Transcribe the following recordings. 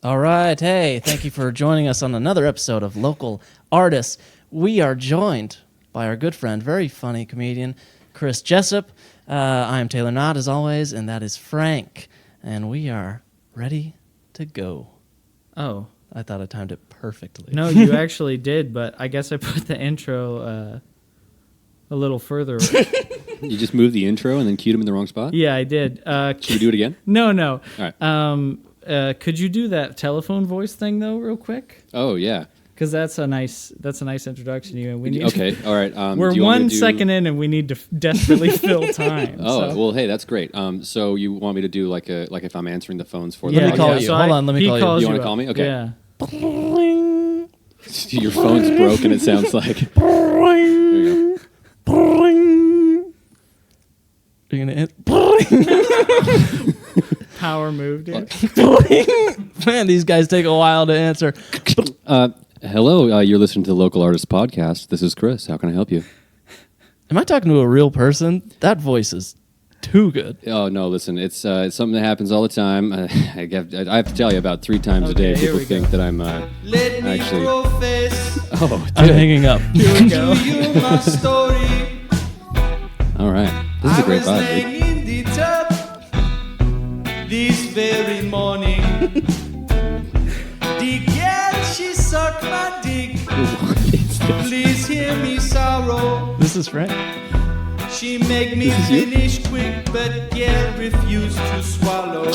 All right. Hey, thank you for joining us on another episode of Local Artists. We are joined by our good friend, very funny comedian, Chris Jessop. I am Taylor Knott, as always, and that is Frank. And we are ready to go. Oh. I thought I timed it perfectly. No, you actually did, but I guess I put the intro a little further away. You just moved the intro and then cued him in the wrong spot? Yeah, I did. Should we do it again? No. All right. Could you do that telephone voice thing, though, real quick? Oh, yeah. Because that's a nice introduction. We need okay, all right. We're 1 second in, and we need to desperately fill time. Oh, well, hey, that's great. So you want me to do like if I'm answing the phones for Let them? me call you. So Hold on, let me call you. You want to call me? Okay. Yeah. Your phone's broken, it sounds like. There you go. Are you going to Power moved here. Man, these guys take a while to answer. Hello, you're listening to the Local Artists Podcast. This is Chris. How can I help you? Am I talking to a real person? That voice is too good. Oh, no, listen, it's something that happens all the time. I have to tell you about 3 times a day. Okay, People think that I'm actually... Oh, I'm dude. hanging up. Here we go. All right. This is a great vibe, dude. In the tub this very morning. The girl, she sucked my dick. What is this? Please hear me sorrow. This is Frank. She make me This is you? finish quick, but girl refused to swallow.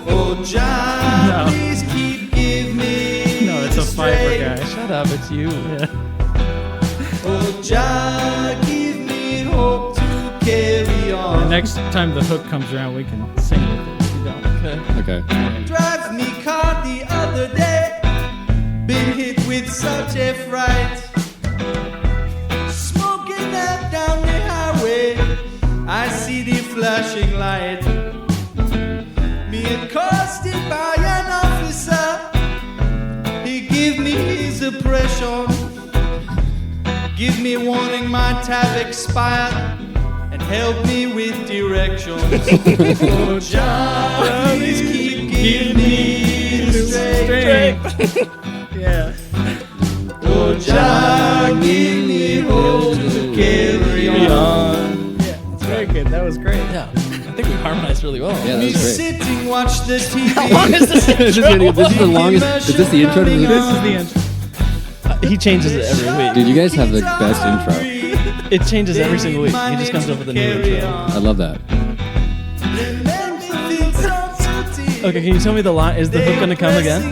Oh, John, No. please give me No, it's a Fiverr guy. Shut up, it's you. Yeah. Oh, John, give me hope to carry on. The next time the hook comes around, we can sing with it. If you don't. Okay. Okay. Drives me car the other day, been hit with such a fright. Smoking up down the highway, I see the flashing light. Me accosted by an officer, he give me his impression. Give me warning my tab expired, and help me with directions. Oh, John, please keep giving me the strength. Yeah. Oh, John, give me hope to carry on. Yeah, it's very good. That was great. Yeah, I think we harmonized really well. Yeah, that Me was great. sitting, watch the TV. How long is this This is the longest. Is this the intro to the This is the intro. He changes it every week. Dude, you guys have the best intro. It changes every single week. He just comes up with a new intro. I love that. Okay, can you tell me the line? Is the hook going to come again?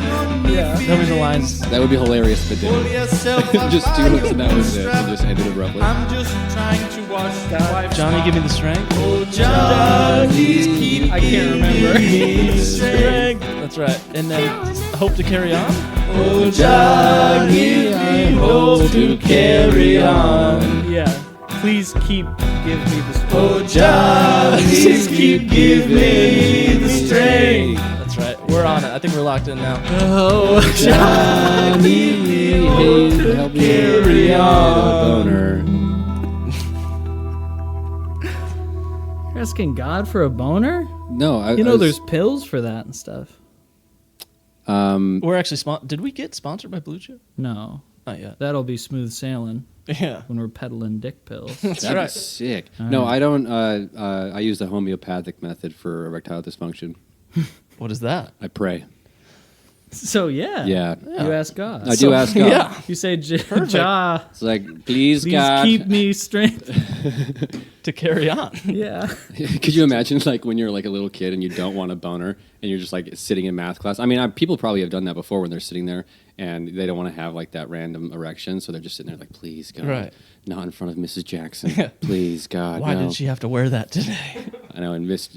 Yeah. Tell me the lines. That would be hilarious if it did. Just 2 hooks and that was it. It just ended abruptly. I'm just trying to watch that. Johnny, give me the strength. Oh, John, please keep I can't remember. me the strength. That's right. And then hope to carry on. Oh, John, give me hope to carry on. Yeah. Please keep giving me the strength. Oh, John, please keep giving me the strength. That's right. We're on it. I think we're locked in now. Oh, John, give me hope to Help me carry get a on. boner. You're asking God for a boner? No, You know, there's pills for that and stuff. We're actually did we get sponsored by Blue Chew? No. Not yet. That'll be smooth sailing Yeah. when we're peddling dick pills. That's that'd right. be sick. All No, right. I don't. I use the homeopathic method for erectile dysfunction. What is that? I pray. So, yeah. Yeah. You ask God. I do ask God. Yeah. You say, Jah, It's like, please, please God. keep me strength. To carry on. Yeah. Could you imagine, like, when you're like a little kid and you don't want a boner and you're just like sitting in math class? I mean, people probably have done that before when they're sitting there and they don't want to have like that random erection, so they're just sitting there like, please, God, Right. not in front of Mrs. Jackson. Please, God, Why no. did she have to wear that today? I know, and Miss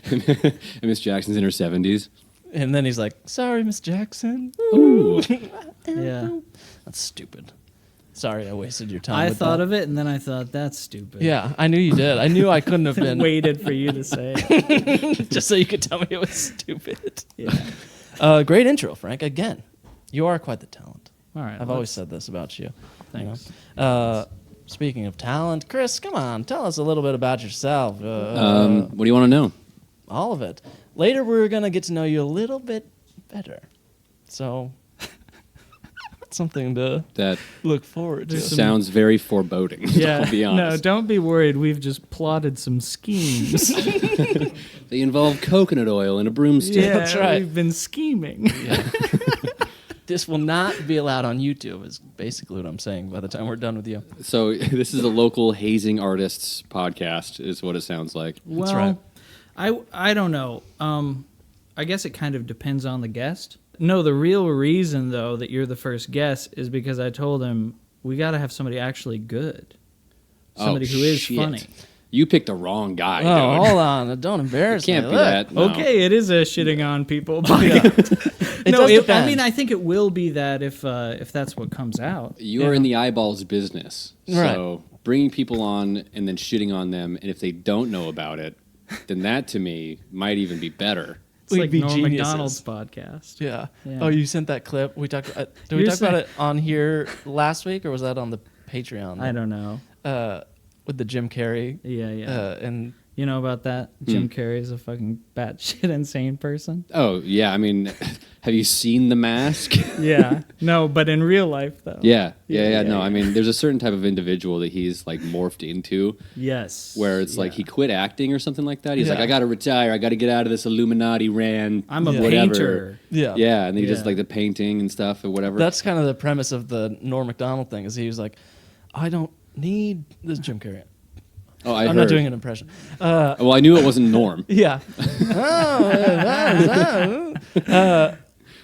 and Miss Jackson's in her 70s. And then he's like, sorry, Miss Jackson. Ooh. Yeah. That's stupid. Sorry, I wasted your time. I with thought that. of it, and then I thought, that's stupid. Yeah, I knew you did. I knew I couldn't have been. Waited for you to say it. Just so you could tell me it was stupid. Yeah. Great intro, Frank. Again, you are quite the talent. All right. I've always said this about you. Thanks. You know? Speaking of talent, Chris, come on, tell us a little bit about yourself. What do you want to know? All of it. later we're gonna get to know you a little bit better. So something to That look forward to. sounds very foreboding. Yeah. I'll be No, honest. don't be worried. We've just plotted some schemes. They involve coconut oil and a broomstick. Yeah, That's right. We've been scheming. This will not be allowed on YouTube. Is basically what I'm saying. By the time we're done with you, So this is a local hazing artists podcast, is what it sounds like. Well, right. I don't know. I guess it kind of depends on the guest. No, the real reason though that you're the first guest is because I told him we got to have somebody actually good, somebody who is shit. funny. You picked the wrong guy, oh, dude. hold on, don't embarrass It can't me. be Look. that. No. Okay, it is a shitting on people. It No, does I depend. mean, I think it will be that if that's what comes out. You're in the eyeballs business. Right. So bringing people on and then shitting on them, and if they don't know about it, then that to me might even be better. It's We'd like be Norm geniuses. Macdonald's podcast. Yeah. Yeah. Oh, you sent that clip. We talked. Did we You're talk about saying- it on here last week, or was that on the Patreon? I don't know. With the Jim Carrey. Yeah. And You know about that? Jim Carrey's a fucking batshit insane person. Oh, yeah. I mean, have you seen The Mask? Yeah. No, but in real life though. Yeah. Yeah, No, yeah. I mean, there's a certain type of individual that he's like morphed into Yes. where it's like Yeah. he quit acting or something like that. He's Yeah. like, I got to retire. I got to get out of this Illuminati ran. I'm a whatever. painter. yeah. Yeah. And then he Yeah. does like the painting and stuff or whatever. That's kind of the premise of the Norm Macdonald thing. Is he was like, I don't need this Jim Carrey. oh, I'm not doing an impression. Well, I knew it wasn't Norm. Yeah.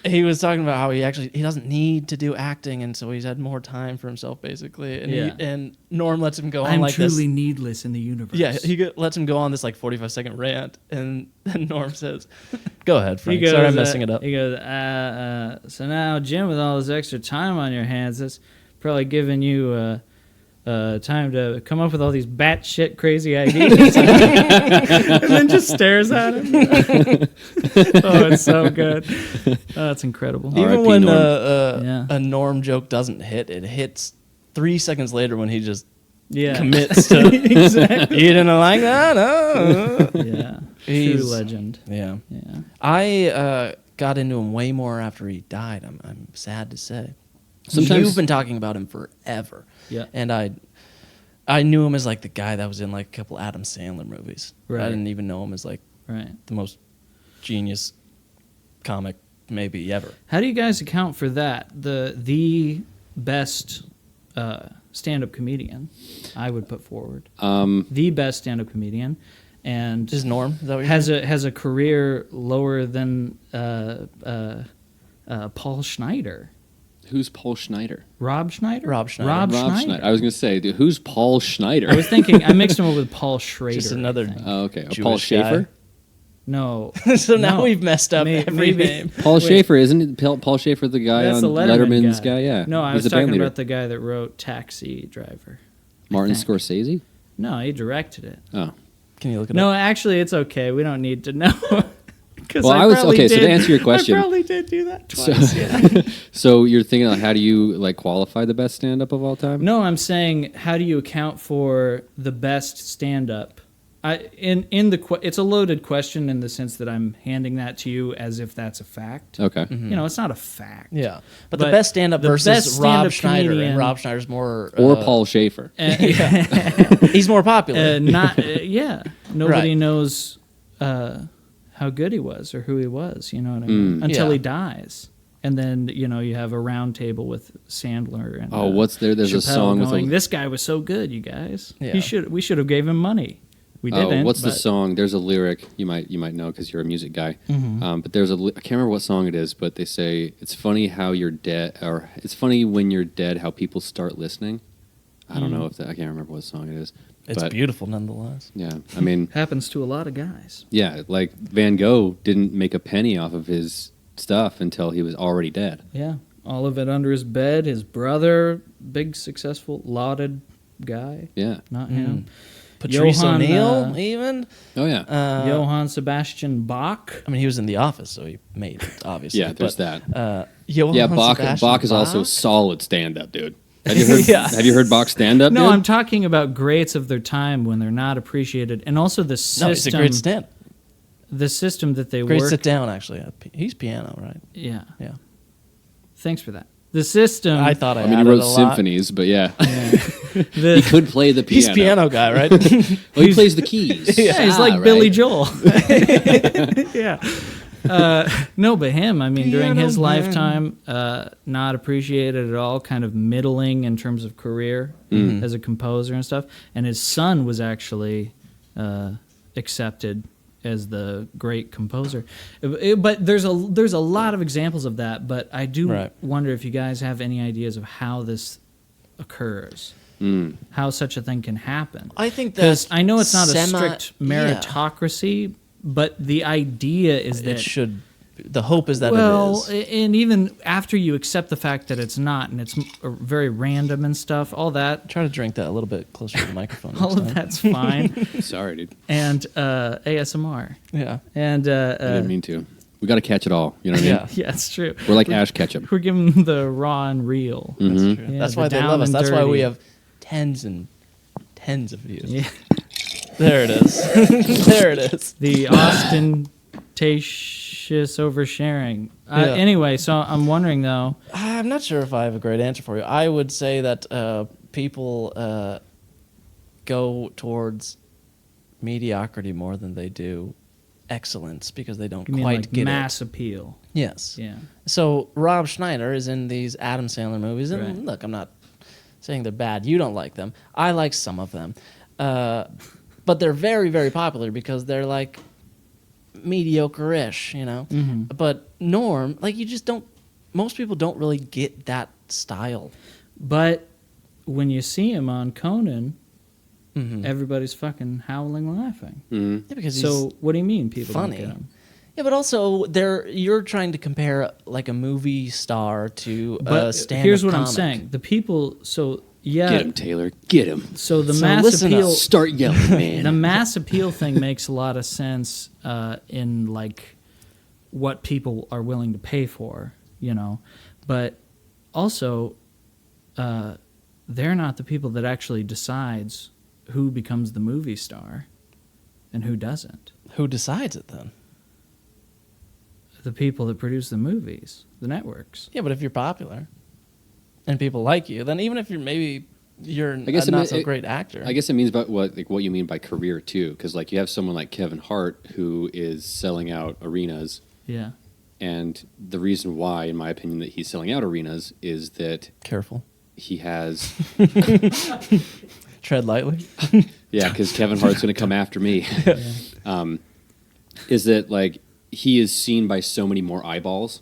He was talking about how he doesn't need to do acting, and so he's had more time for himself, basically. And Yeah. and Norm lets him go on I'm like truly this. needless in the universe. Yeah, lets him go on this like 45-second rant, and then Norm says, "Go ahead, He Frank. goes, Sorry, I'm messing it up." He goes, so now, Jim, with all this extra time on your hands, that's probably giving you time to come up with all these batshit crazy ideas. And then just stares at him. Oh, it's so good. Oh, it's incredible. All right. Even R.I.P. when Norm. Yeah. a Norm joke doesn't hit, it hits 3 seconds later when he just Yeah. commits to. Exactly. You didn't like that? No. Yeah. True He's- legend. Yeah. Yeah. I got into him way more after he died. I'm sad to say. Sometimes- You've been talking about him forever. Yeah. And I knew him as like the guy that was in like a couple Adam Sandler movies. Right. I didn't even know him as like Right. the most genius comic maybe ever. How do you guys account for that? The best stand-up comedian I would put forward. The best stand-up comedian, and Is Norm? Is that what you're has a career lower than Paul Schneider. Who's Paul Schneider? Rob Schneider? Rob Schneider. Rob Rob Schneider. Schneider. I was going to say, dude, who's Paul Schneider? I was thinking, I mixed him up with Paul Schrader. Just another- I think. Oh, okay. Jewish Paul Schaefer? guy. No. So now No. we've messed up every Maybe. name. Paul Wait. Schaefer, isn't it? Paul Schaefer, the guy That's on the Letterman Letterman's guy? Yeah. No, I He's was the band talking leader. about the guy that wrote Taxi Driver. Martin think. Scorsese? No, he directed it. Oh. Can you look it No, up? actually, it's okay. We don't need to know. 'Cause Well, I was- probably okay, so to did- answer your question- I probably did do that So, twice. so you're thinking, like, how do you like qualify the best stand-up of all time? No, I'm saying, how do you account for the best stand-up? It's a loaded question in the sense that I'm handing that to you as if that's a fact. Okay. You know, it's not a fact. Yeah. But the But best stand-up the versus best Rob stand-up Schneider. comedian- And Rob Schneider's more... Or Paul Schaefer. He's more popular. Yeah. Nobody Right. knows how good he was or who he was. You know what I mean? Until Yeah. he dies. And then, you know, you have a round table with Sandler and Oh, what's there? There's a Chappelle song with going, a... this guy was so good, you guys. Yeah. We should have gave him money. We didn't. Oh, what's the but- song? There's a lyric you might know because you're a music guy. Mm-hmm. But there's I can't remember what song it is, but they say it's funny how you're dead, or it's funny when you're dead how people start listening. I don't know if I can't remember what song it is. It's but, beautiful nonetheless. Yeah, I mean, Happens to a lot of guys. yeah, like Van Gogh didn't make a penny off of his stuff until he was already dead. Yeah. All of it under his bed. His brother, big, successful, lauded guy. Yeah. Not him. Patrice Johann, O'Neill, even. Oh yeah. Johann Sebastian Bach. I mean, he was in The Office, so he made it, obviously. Yeah, there's but, that. Johann Yeah, Bach Sebastian is also Bach? solid stand-up, dude. Have you heard? Yeah. Have you heard Bach stand-up? No, dude? I'm talking about greats of their time when they're not appreciated, and also the system. No, he's a great stand. the system that they Great work. sit down, actually. He's piano, right? Yeah. Yeah. Thanks for that. The system. I thought I mean, he added wrote a lot. symphonies, but yeah. He the, could play the piano. He's a piano guy, right? Well, he plays the keys. yeah, he's Ah, like right. Billy Joel. Yeah. No, but him, I mean, during his Piano man. lifetime, not appreciated at all, kind of middling in terms of career as a composer and stuff. And his son was actually accepted as the great composer. But there's a lot of examples of that, but I do wonder if you guys have any ideas of how this occurs. How such a thing can happen. I think Because that I know it's not a strict meritocracy, but the idea is that it should. The hope is that well, it is. and even after you accept the fact that it's not, and it's very random and stuff, all that, Try to drink that a little bit closer to the microphone. all next of time. that's fine. Sorry, dude. And ASMR. Yeah. And I didn't mean to. We got to catch it all. You know what I mean? Yeah. yeah, it's true. We're like Ash Ketchum. We're giving them the raw and real. That's true. Yeah, That's the why they down love us. and That's why we dirty. have tens and tens of views. Yeah. There it is. There it is. The ostentatious oversharing. Yeah. Anyway, so I'm wondering though. I'm not sure if I have a great answer for you. I would say that people go towards mediocrity more than they do excellence because they don't You mean quite like get mass it. appeal? Yes. Yeah. So Rob Schneider is in these Adam Sandler movies, and Right. look, I'm not saying they're bad. You don't like them. I like some of them, but they're very, very popular because they're like mediocre-ish, you know. Mm-hmm. But Norm, like you just don't. Most people don't really get that style. But when you see him on Conan, Mm-hmm. everybody's fucking howling laughing. Mhm. Yeah, because So what do you mean people funny. don't get him? Yeah, but also you're trying to compare like a movie star to a But stand-up here's what I'm comic. saying: the people. So yeah. Get him, Taylor. Get him. So the So mass listen up. appeal. Start yelling, man. The mass appeal thing makes a lot of sense in like what people are willing to pay for, you know, but also they're not the people that actually decides who becomes the movie star and who doesn't. Who decides it then? The people that produce the movies, the networks. Yeah, but if you're popular and people like you, then even if you're I guess a it not ma- so it- great actor. I guess it means about what you mean by career too, because like you have someone like Kevin Hart who is selling out arenas, Yeah. and the reason why, in my opinion, that he's selling out arenas is that Careful. he has Tread lightly. because Kevin Hart's going to come after me. Is that like he is seen by so many more eyeballs,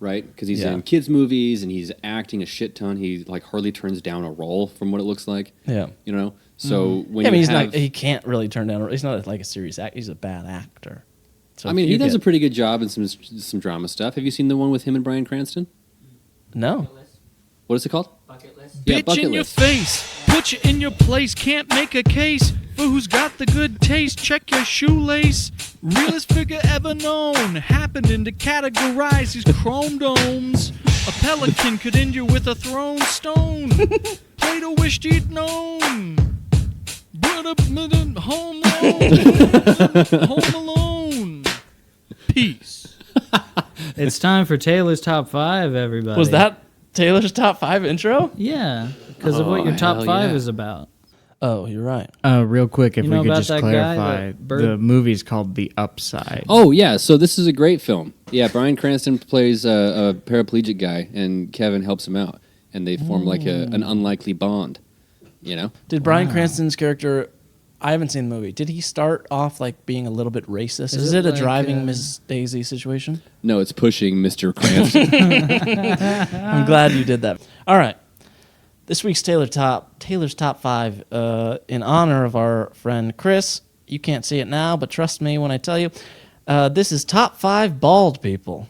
right? Because he's Yeah. in kids' movies and he's acting a shit ton. He like hardly turns down a role from what it looks like. Yeah. You know, so when I mean, you he's have, not. He can't really turn down. He's not like a serious actor. He's a bad actor. So I if mean, you he does a get- pretty good job in some drama stuff. Have you seen the one with him and Bryan Cranston? No. What is it called? Bucket list. Yeah, Bitch bucket in your list. face, put you in your place, can't make a case for who's got the good taste. Check your shoelace. Realest figure ever known, happened to categorize these chrome domes. A pelican could end you with a thrown stone. Plato wished he'd known. But home alone, home alone. Peace. It's time for Taylor's Top 5, everybody. Was that Taylor's top 5 intro? Yeah, because of what your top hell 5 yeah. is about. Oh, you're right. Real quick, if You we know could about just that guy, clarify, that bird? the movie's called The Upside. Oh yeah, so this is a great film. Yeah, Bryan Cranston plays a paraplegic guy, and Kevin helps him out, and they form like an unlikely bond. You know? Did Bryan Cranston's character? I haven't seen the movie. Did he start off like being a little bit racist? Is it it a like, driving Miss Daisy situation? No, it's pushing Mr. Cranston. I'm glad you did that. All right. This week's Taylor's Top 5 in honor of our friend Chris. You can't see it now, but trust me when I tell you. This is top 5 bald people.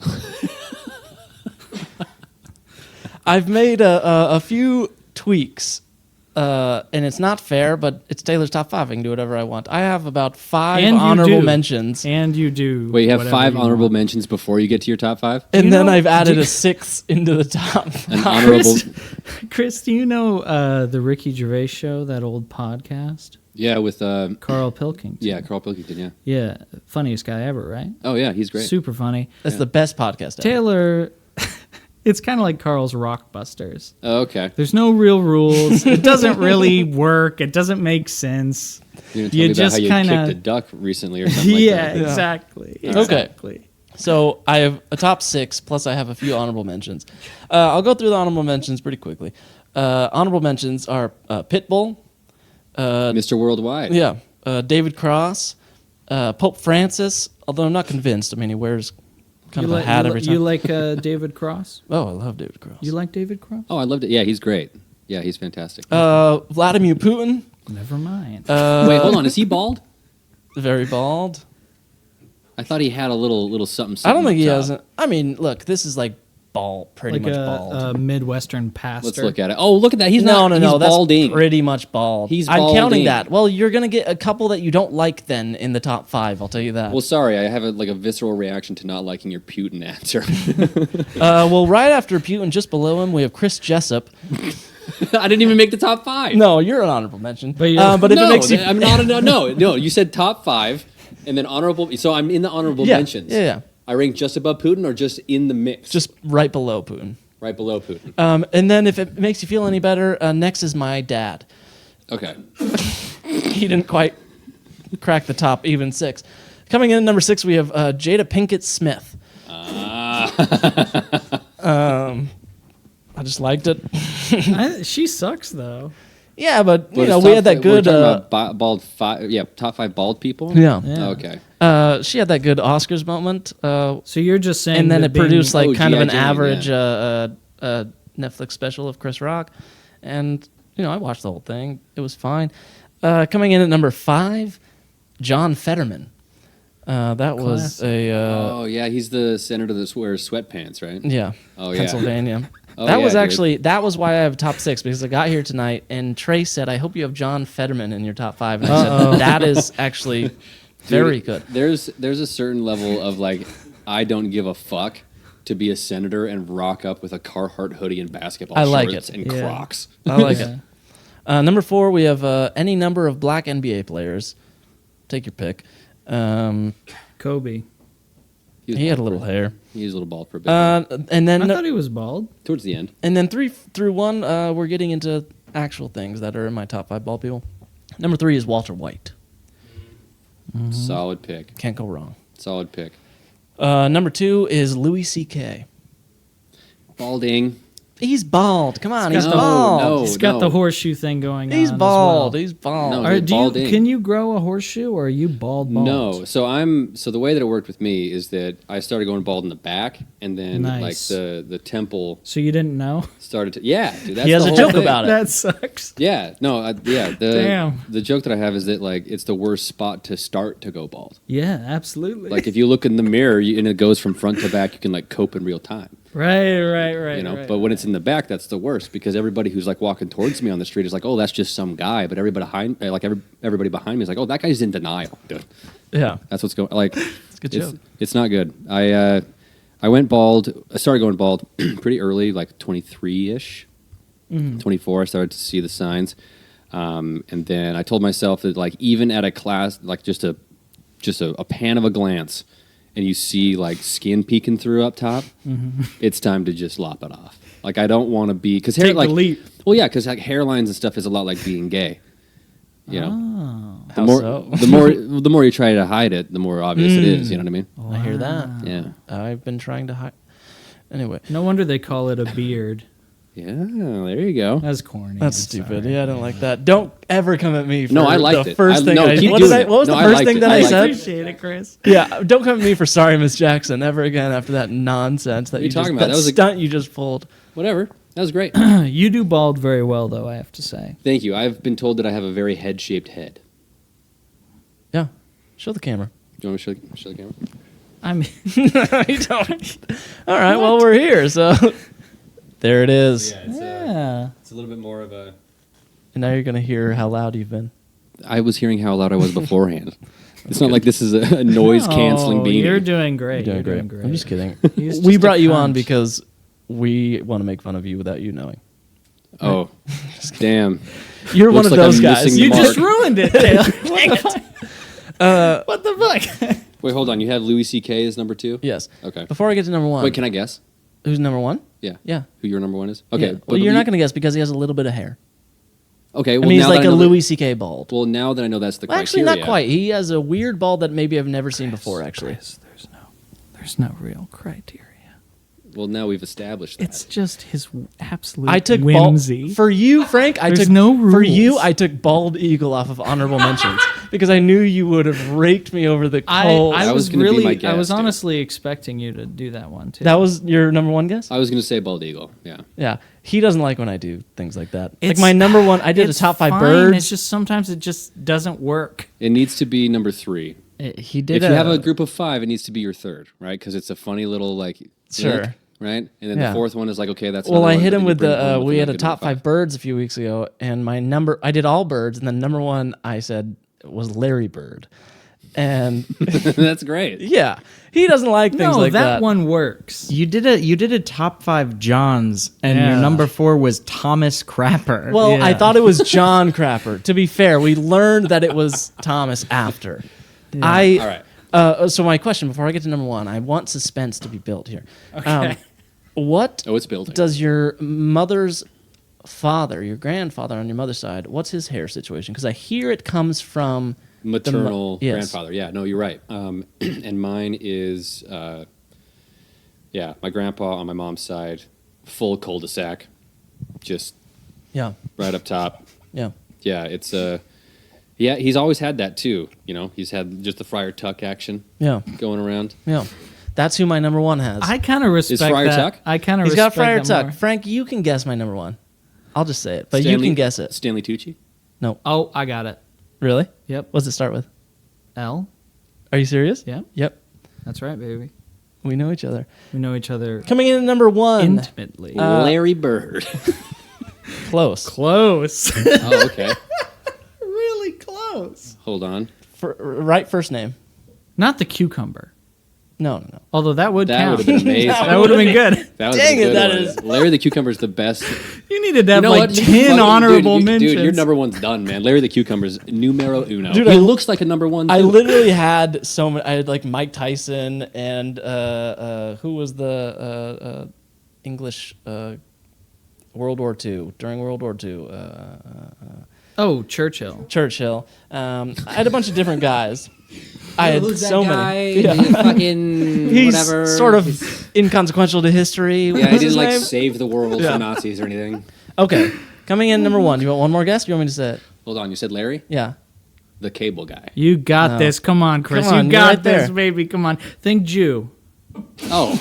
I've made a few tweaks, and it's not fair, but it's Taylor's top 5. I can do whatever I want. I have about 5 And you honorable do. mentions, And you do. Wait, you have whatever 5 you honorable want. mentions before you get to your top 5? and you then know- I've added do- a 6th into the top. An honorable. Chris, do you know the Ricky Gervais show, that old podcast? Yeah, with Carl Pilkington. yeah, Carl Pilkington. Yeah. Yeah, funniest guy ever, right? Oh yeah, he's great. Super funny. That's the best podcast ever. Taylor, it's kind of like Carl's Rockbusters. Oh, okay. There's no real rules. It doesn't really work. It doesn't make sense. You're gonna tell You me just about how you kinda- kicked a duck recently or something like Yeah, that. exactly. Okay. Exactly. So I have a top 6, plus I have a few honorable mentions. I'll go through the honorable mentions pretty quickly. Honorable mentions are Pitbull, Mr. Worldwide. yeah, David Cross, Pope Francis, although I'm not convinced. I mean, he wears kind of a hat every time. You like David Cross? Oh, I love David Cross. You like David Cross? Oh, I loved it. Yeah, he's great. Yeah, he's fantastic. Vladimir Putin, Never mind. Wait, hold on. Is he bald? very bald. I thought he had a little something. I don't think he up has. top. I mean, look, this is like bald, pretty like much bald. a Midwestern pastor. Let's look at it. Oh, look at that. He's no, not. no, He's that's balding. pretty much bald. He's I'm counting balding. that. Well, you're gonna get a couple that you don't like then in the top 5. I'll tell you that. Well, sorry, I have a visceral reaction to not liking your Putin answer. Well, right after Putin, just below him, we have Chris Jessop. I didn't even make the top 5. No, you're an honorable mention. But you- but if no, it makes you, I'm not. No. You said top 5, and then honorable. So I'm in the honorable yeah, mentions. yeah, I rank just above Putin, or just in the mix, just right below Putin. right below Putin. And then if it makes you feel any better, next is my dad. Okay. He didn't quite crack the top even 6. Coming in at number 6, we have Jada Pinkett Smith. I just liked it. She sucks though. Yeah, but you But know, it's we top had that fi- good. We're talking about bald 5. Yeah, top 5 bald people. Yeah. Yeah. Okay. She had that good Oscars moment. So you're just saying, And then that it produced like Oh, kind of G.I. an Jane, average Netflix special of Chris Rock, and you know I watched the whole thing. It was fine. Coming in at number 5, John Fetterman. That was a Oh yeah, he's the senator that wears sweatpants, right? yeah, Oh, yeah. Pennsylvania. Oh, that yeah, was dude. actually that was why I have top 6, because I got here tonight and Trey said I hope you have John Fetterman in your top 5, and I said that is actually very good. There's a certain level of like, I don't give a fuck to be a senator and rock up with a Carhartt hoodie and basketball I like shorts it. and Yeah. Crocs. I like it. Number 4, we have any number of black NBA players. Take your pick. Kobe. He had a little hair. He was a little bald for a bit. And then I thought he was bald. Towards the end. And then 3 through 1, we're getting into actual things that are in my top 5 ball people. Number 3 is Walter White. Solid pick. Can't go wrong. Solid pick. Number 2 is Louis C.K. Balding. He's bald. Come on, he's got the- bald. No, He's got no. the horseshoe thing going on. He's as bald. well. He's bald. No, Are, balding. can you grow a horseshoe, or are you bald? No. So the way that it worked with me is that I started going bald in the back, and then like Nice. the temple So you didn't know? started to. Yeah, dude. That's He has the a whole joke thing. about it. That sucks. Yeah, no, yeah. Damn. The joke that I have is that like it's the worst spot to start to go bald. Yeah, absolutely. Like if you look in the mirror and it goes from front to back, you can like cope in real time. right. You know, but when it's in the back, that's the worst because everybody who's like walking towards me on the street is like, "Oh, that's just some guy," but everybody everybody behind me is like, "Oh, that guy's in denial." Dude. Yeah. That's what's going. Like, It's a good joke. It's not good. I went bald. I started going bald pretty early, like 23-ish, 24. I started to see the signs, and then I told myself that like even at a class, like just a pan of a glance, and you see like skin peeking through up top, it's time to just lop it off. Like I don't want to be because hair Take the like leap. well yeah because like hairlines and stuff is a lot like being gay. You know, Oh. How more, so? the more you try to hide it, the more obvious it is. You know what I mean? I hear that. Yeah. I've been trying to hide. Anyway, No wonder they call it a beard. Yeah, there you go. That's corny. that's I'm stupid. sorry. Yeah, I don't like that. Don't ever come at me for No, I liked the it. first thing no, I keep what, doing did I, it. what was No, the I first liked thing it. that I I liked said? it. Appreciate it, Chris. Yeah, don't come at me for sorry, Miss Jackson, ever again after that nonsense that What are you you talking just, about? that That was a- stunt you just pulled. Whatever. That was great. You do bald very well, though, I have to say. Thank you. I've been told that I have a very head-shaped head. Yeah, show the camera. Do you want me to show the camera? I mean, you don't. All right, well we're here, so there it is. yeah. It's a little bit more of a... And now you're gonna hear how loud you've been. I was hearing how loud I was beforehand. It's not like this is a noise-canceling No, beanie. You're doing great. You're doing You're great. I'm just kidding. He's We just brought a you on cunt. because we want to make fun of you without you knowing. Oh, damn. You're one Looks of like those I'm guys. missing You the just mark. ruined it, Taylor. Dang it. What the fuck? Wait, hold on. You have Louis C.K. as number 2? Yes. Okay. Before I get to number one, Wait, can I guess? who's number one? Yeah. Yeah. Who your number 1 is? Okay. Yeah. Well, you're not going to guess because he has a little bit of hair. Okay. I Well, mean, he's now like that I a know that- Louis C.K. bald. Well, now that I know that's the Well, criteria. actually, not quite. He has a weird bald that maybe I've never seen before. Actually, There's no real criteria. Well, now we've established that. It's just his absolute I took whimsy. bald for you, Frank. I There's took no for you. rules. I took bald eagle off of honorable mentions because I knew you would have raked me over the coals. I That was was gonna be really, my I guess, was dude. honestly expecting you to do that one too. that was your number one guess. I was going to say bald eagle. Yeah. Yeah, he doesn't like when I do things like that. Like It's- my number one, I did a It's top 5 fine, birds. It's just sometimes it just doesn't work. It needs to be number 3. He did. If you have a group of 5, it needs to be your 3rd, right? Because it's a funny little like. Sure. lick, right? And then Yeah. the 4th one is like, okay, that's. Well, another I one, hit but him then you with bring it the. home with We a had a good top number 5 birds a few weeks ago, and my number. I did all birds, and the number one I said was Larry Bird, and That's great. yeah, he doesn't like things No, like that. that one works. You did a top 5 Johns, and Yeah. your number 4 was Thomas Crapper. Well, I Yeah. thought it was John Crapper. To be fair, we learned that it was Thomas after. All right. So my question before I get to number one, I want suspense to be built here. Okay. What Oh, it's building. does your mother's father, your grandfather on your mother's side, what's his hair situation? Because I hear it comes from Maternal yes. grandfather. Yeah, no, you're right. And mine is, my grandpa on my mom's side, full cul-de-sac, just Yeah, right up top. yeah. Yeah, it's yeah, he's always had that too. You know, he's had just the Friar Tuck action Yeah, going around. yeah. That's who my number one has. I kind of respect Friar that. Tuck? I kind of He's respect got Friar that Tuck. more. Frank, you can guess my number one. I'll just say it, but you Stanley- can guess it. Stanley Tucci. No, Oh, I got it. really? Yep. What's it start with? L. Are you serious? Yep. Yep. That's right, baby. We know each other. We know each other Coming in at number one. intimately. Larry Bird. Close. Close. Oh, okay. really close. Hold on. Right first name. Not the cucumber. No, no, no. Although that would That count. would have been amazing. that would have been good. That was Dang a it, good that one. is- Larry the Cucumber's the best. You needed to have You know like what? 10 Fucking- honorable dude, mentions. Dude, your number one's done, man. Larry the Cucumber's numero uno. Dude, he I- looks like a number one. I too. literally had so many. I had like Mike Tyson and who was the English World War II during World War II? Oh, Churchill. Churchill. I had a bunch of different guys. I had so many. Fucking He's whatever. sort of inconsequential to history. Yeah, What he was didn't his like name? save the world Yeah. from Nazis or anything. Okay, coming in number one. You want one more guess? You want me to say it? Hold on, you said Larry, Yeah. the cable guy. You got No. this. Come on, Chris. Come on, you you're got right this, there. baby. Come on. Think Jew. Oh,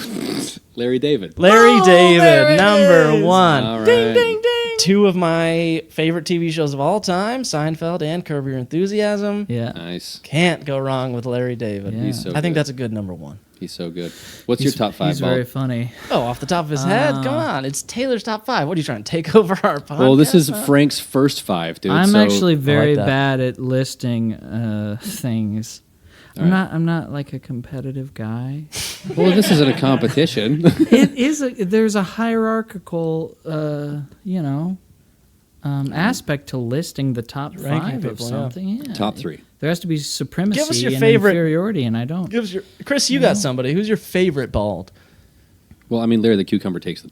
Larry David. Larry Oh, David, there it number is. one. All right. Ding, ding, ding. Two of my favorite TV shows of all time, Seinfeld and Curb Your Enthusiasm. Yeah. Nice. Can't go wrong with Larry David. Yeah. He's so I think good. that's a good number one. He's so good. What's your top five, He's Bob? very funny. Oh, off the top of his head? Come on. It's Taylor's top five. What are you trying to take over our podcast? Well, this is huh? Frank's first five, dude. I'm so actually very that. bad at listing things. I'm not like a competitive guy. Well, this isn't a competition. It is. There's a hierarchical, aspect to listing the top Ranking five of people, yeah. something. Yeah. Top three. There has to be supremacy Give us your and favorite- inferiority, and I don't. Gives your Chris, you got somebody. Who's your favorite bald? Well, I mean, Larry the Cucumber takes the.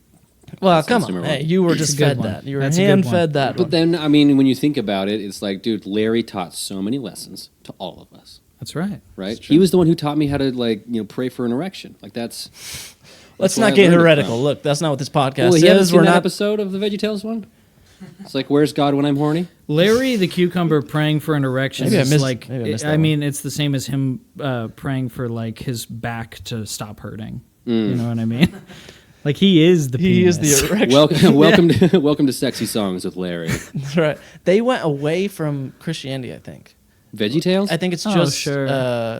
Well, That's come on. number Hey, one. you were That's just a good fed one. that. You were That's a good hand one. fed that But one. then, I mean, when you think about it, it's like, dude, Larry taught so many lessons to all of us, That's right. right? He was the one who taught me how to, pray for an erection. Like, that's. Let's where not I get learned it heretical. from. Look, that's not what this podcast Well, you haven't is. seen We're that not. episode of the VeggieTales one? It's like, where's God when I'm horny? Larry the cucumber praying for an erection Maybe I is missed- like. maybe I missed that I one. mean, it's the same as him praying for like his back to stop hurting. You know what I mean? Like he is the. He is penis. the erection. Welcome to Sexy Songs with Larry. That's right. They went away from Christianity, I think. VeggieTales? I think it's Oh, just. sure.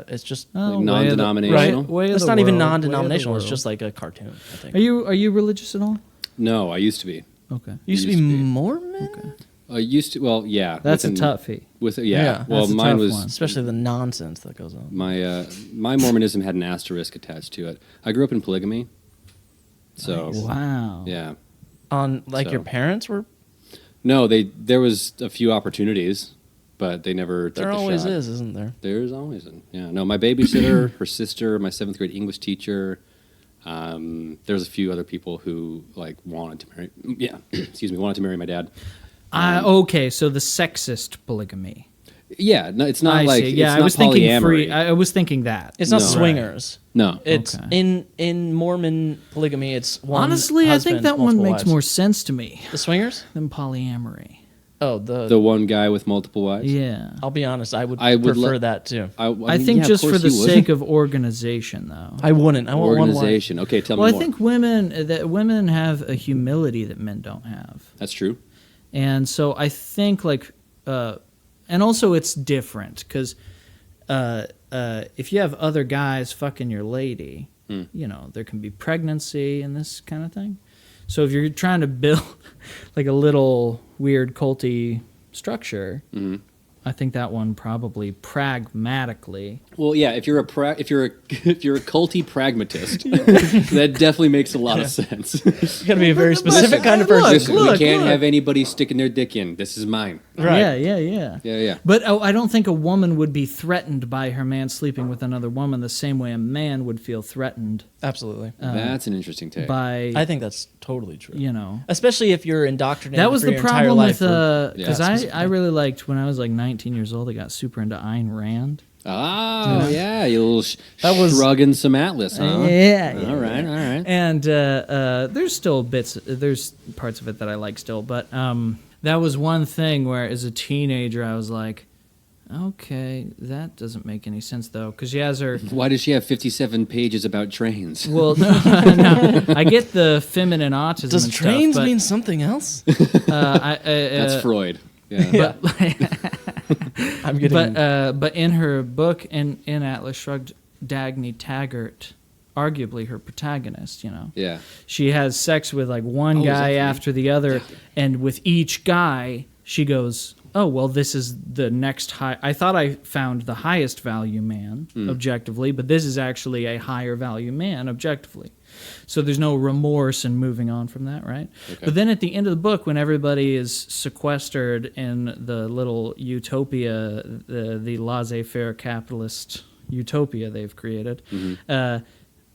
It's just. Oh, way of the- non-denominational? Way of It's the not even world, way of the non-denominational. It's world. just like a cartoon. I think. Are you religious at all? No, I used to be. Okay. You used to be used to be. Mormon, I used to. Well, yeah. That's a within- toughie. With Yeah, yeah. Well, that's a mine tough was one. especially the nonsense that goes on. my Mormonism had an asterisk attached to it. I grew up in polygamy, so Wow. yeah. On like So- your parents were. No, there was a few opportunities, but they never took There the always shot. is, isn't there? There's always yeah. No, my babysitter, her sister, my 7th grade English teacher. There's a few other people who like wanted to marry. Yeah, excuse me, wanted to marry my dad. Okay, so the sexist polygamy. Yeah, no, it's not I like see. Yeah, it's I not was thinking polyamory. free. I was thinking that. It's not No. swingers. No, It's Okay. in Mormon polygamy. It's one. Honestly, I think husband, that one multiple makes wives. more sense to me The swingers? than polyamory. Oh, the one guy with multiple wives. Yeah. I'll be honest. I would I would prefer let- that too. I mean, think yeah, of just for course the you would. sake of organization, though. I wouldn't. I want one wife. Organization. Okay, tell Well, me I more. think women have a humility that men don't have. That's true. And so I think and also it's different because if you have other guys fucking your lady, there can be pregnancy and this kind of thing. So if you're trying to build like a little weird culty structure, I think that one probably pragmatically. Well, yeah. If you're a culty pragmatist, that definitely makes a lot of sense. It's got to be a very specific kind of person. Listen, we look, can't look. have anybody sticking their dick in. This is mine. Right. Yeah. But I don't think a woman would be threatened by her man sleeping with another woman the same way a man would feel threatened Absolutely. That's an interesting take. by, I think that's totally true. Especially if you're indoctrinated. That was for the your entire problem life with for- because Yeah. I really liked when I was like 19 years old. I got super into Ayn Rand. Oh, yeah. You little That was- shrugging some Atlas, huh? Yeah. All right. And there's parts of it that I like still, but that was one thing where as a teenager I was like, okay, that doesn't make any sense though, because she has her. Why does she have 57 pages about trains? Well, no, I get the feminine autism. Does and trains stuff, but, mean something else? That's Freud. Yeah. I'm getting. But in her book, in Atlas Shrugged, Dagny Taggart, arguably her protagonist, Yeah. she has sex with like one is that guy funny? after the other, and with each guy, she goes, "Oh well, this is the next high. I thought I found the highest value man objectively, but this is actually a higher value man objectively." So there's no remorse in moving on from that, right? Okay. But then at the end of the book, when everybody is sequestered in the little utopia, the laissez-faire capitalist utopia they've created,